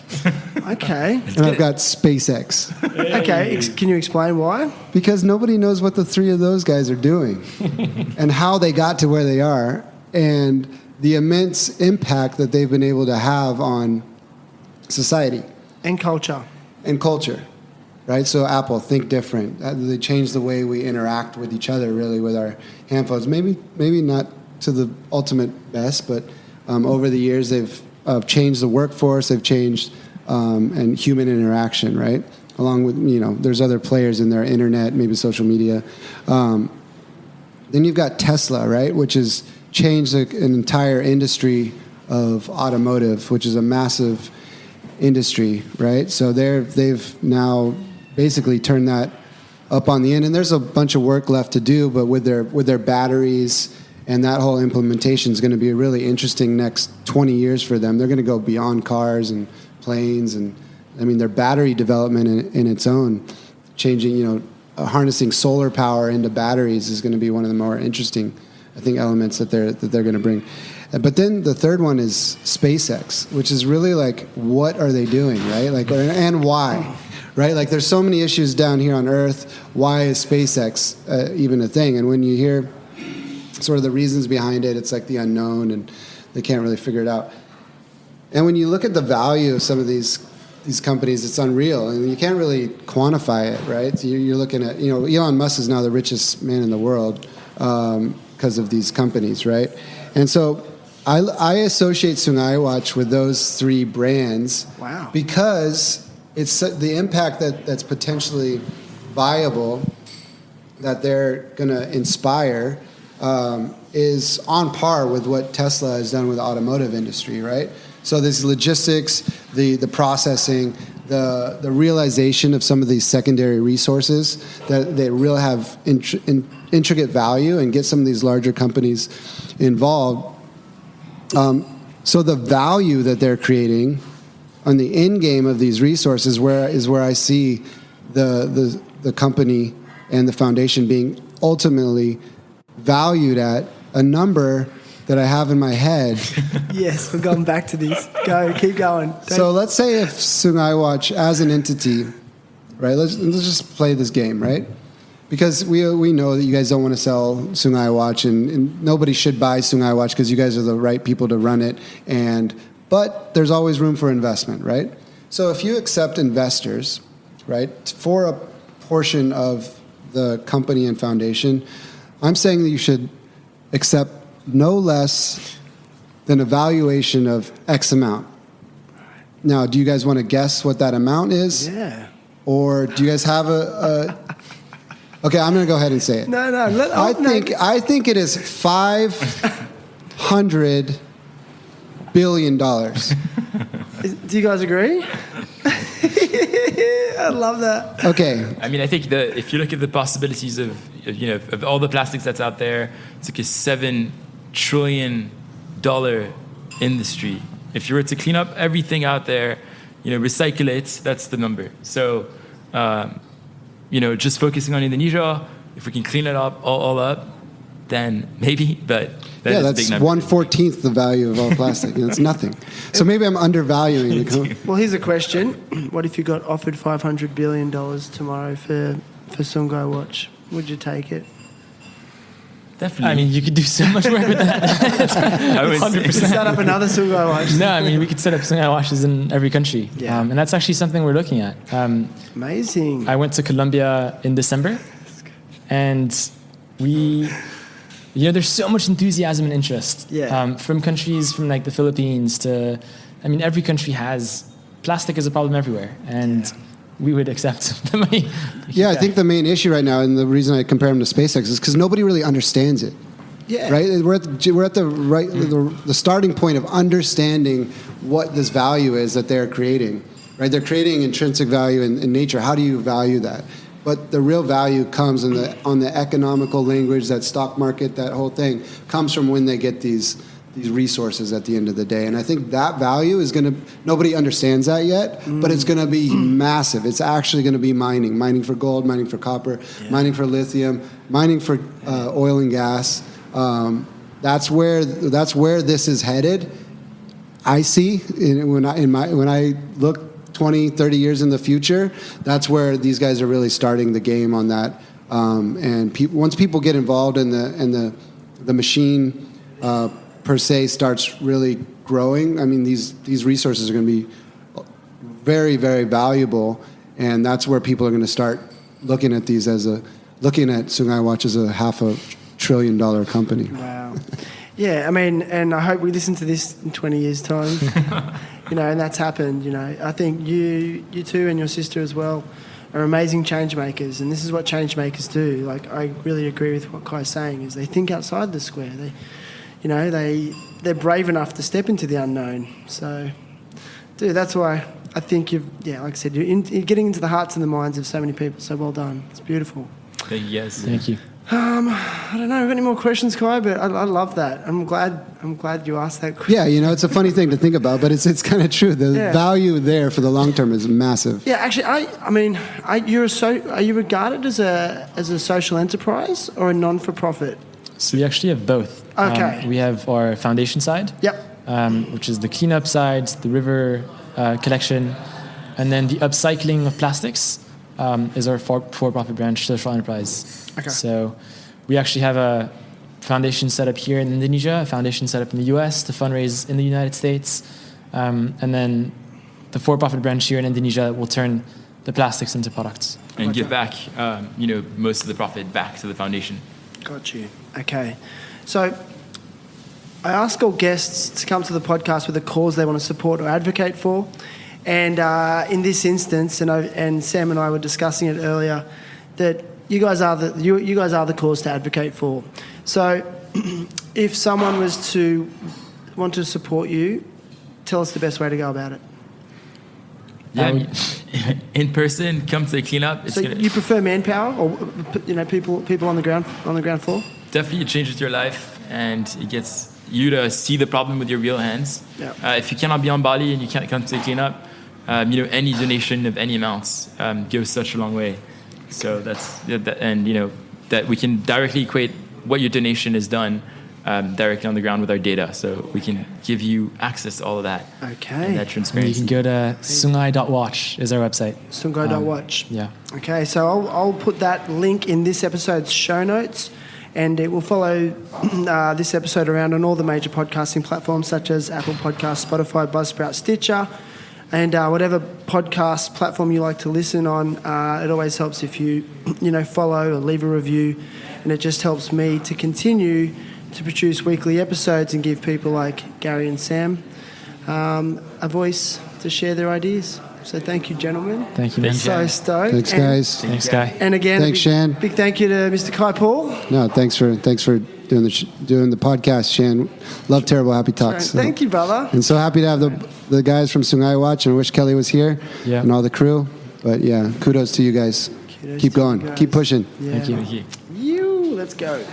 Okay. And I've got SpaceX. Okay, can you explain why? Because nobody knows what the three of those guys are doing and how they got to where they are and the immense impact that they've been able to have on society. And culture. And culture, right? So Apple, think different. They changed the way we interact with each other, really, with our handphones. Maybe not to the ultimate best, but over the years they've changed the workforce, they've changed and human interaction, right? Along with, there's other players in there, internet, maybe social media. Then you've got Tesla, right, which has changed an entire industry of automotive, which is a massive industry, right? So they've now basically turned that up on the end, and there's a bunch of work left to do, but with their batteries and that whole implementation is going to be a really interesting next 20 years for them. They're going to go beyond cars and planes, and I mean their battery development in its own, changing, harnessing solar power into batteries is going to be one of the more interesting, I think, elements that they're going to bring. But then the third one is SpaceX, which is really like, what are they doing, right? Like, and why, right? Like, there's so many issues down here on Earth. Why is SpaceX even a thing? And when you hear sort of the reasons behind it, it's like the unknown, and they can't really figure it out. And when you look at the value of some of these companies, it's unreal, and you can't really quantify it, right? So you're looking at, Elon Musk is now the richest man in the world because of these companies, right? And so I associate Sungai Watch with those three brands. Wow. Because it's the impact that's potentially viable, that they're going to inspire, is on par with what Tesla has done with the automotive industry, right? So this logistics, the processing, the realization of some of these secondary resources that they really have intricate value, and get some of these larger companies involved. So the value that they're creating on the end game of these resources is where I see the company and the foundation being ultimately valued at a number that I have in my head. Yes, we're going back to these. Go, keep going. So let's say if Sungai Watch as an entity, right? Let's just play this game, right? Because we know that you guys don't want to sell Sungai Watch, and nobody should buy Sungai Watch because you guys are the right people to run it. But there's always room for investment, right? So if you accept investors, right, for a portion of the company and foundation, I'm saying that you should accept no less than a valuation of X amount. Now, do you guys want to guess what that amount is? Yeah. Or do you guys have a Okay, I'm going to go ahead and say it. No. I think it is $500 billion. Do you guys agree? I love that. Okay. I mean, I think if you look at the possibilities of all the plastics that's out there, it's like a $7 trillion industry. If you were to clean up everything out there, recycle it, that's the number. So, just focusing on Indonesia, if we can clean it up all up, then maybe, but that's a big number. 1/14 the value of all plastic. It's nothing. So maybe I'm undervaluing the company. Well, here's a question. What if you got offered $500 billion tomorrow for Sungai Watch? Would you take it? Definitely. I mean, you could do so much work with that. 100%. Set up another Sungai Watch. No, I mean, we could set up Sungai Watches in every country. Yeah. And that's actually something we're looking at. Amazing. I went to Colombia in December, And there's so much enthusiasm and interest from countries from like the Philippines to, every country has, plastic is a problem everywhere. And we would accept the money. Yeah, I think the main issue right now, and the reason I compare them to SpaceX, is because nobody really understands it. Yeah. Right. We're at the starting point of understanding what this value is that they're creating. Right. They're creating intrinsic value in nature. How do you value that? But the real value comes on the economical language, that stock market, that whole thing comes from when they get these resources at the end of the day. And I think that value is nobody understands that yet, but it's going to be massive. It's actually going to be mining for gold, mining for copper, mining for lithium, mining for oil and gas. That's where this is headed. I see when I look 20, 30 years in the future, that's where these guys are really starting the game on that. And once people get involved in the machine per se starts really growing, these resources are going to be very, very valuable, and that's where people are going to start looking at looking at Sungai Watch as a $500 billion company. Wow. Yeah, and I hope we listen to this in 20 years' time. And that's happened. I think you two and your sister as well are amazing change makers, and this is what change makers do. Like, I really agree with what Kai's saying, is they think outside the square. They're brave enough to step into the unknown. So, dude, that's why I think like I said, you're getting into the hearts and the minds of so many people. So well done. It's beautiful. Yes. Thank you. I don't know. Have any more questions, Kai? But I love that. I'm glad you asked that question. Yeah, it's a funny thing to think about, but it's kind of true. The value there for the long term is massive. Yeah, actually, are you regarded as a social enterprise or a non-for-profit? So we actually have both. Okay. We have our foundation side. Yep. Which is the cleanup side, the river collection, and then the upcycling of plastics is our for-profit branch, social enterprise. Okay. So we actually have a foundation set up here in Indonesia, a foundation set up in the US to fundraise in the United States, and then the for-profit branch here in Indonesia will turn the plastics into products. And give back, most of the profit back to the foundation. Got you. Okay. So I ask all guests to come to the podcast with a cause they want to support or advocate for. And in this instance, and Sam and I were discussing it earlier, that you guys are the cause to advocate for. So if someone was to want to support you, tell us the best way to go about it. Yeah, in person, come to the cleanup. So you prefer manpower, or people on the ground floor? Definitely, it changes your life, and it gets you to see the problem with your real hands. Yeah. If you cannot be on Bali and you can't come to the cleanup, any donation of any amounts goes such a long way. So that we can directly equate what your donation has done directly on the ground with our data, so we can give you access to all of that. Okay. And that transparency. You can go to sungai.watch is our website. Sungai.watch. Yeah. Okay, so I'll put that link in this episode's show notes, and it will follow this episode around on all the major podcasting platforms such as Apple Podcasts, Spotify, Buzzsprout, Stitcher, and whatever podcast platform you like to listen on. It always helps if you follow or leave a review, and it just helps me to continue to produce weekly episodes and give people like Gary and Sam a voice to share their ideas. So thank you, gentlemen. Thank you, man. So stoked. Thanks, guys. Thanks, Guy. And again, Thanks, Shan. Big thank you to Mr. Kai Paul. No, thanks for doing the podcast, Shan. Love Terrible Happy Talks. Thank you, brother. And so happy to have the guys from Sungai Watch, and I wish Kelly was here and all the crew. But yeah, kudos to you guys. Keep going. Keep pushing. Yeah. Thank you. Thank you. Let's go.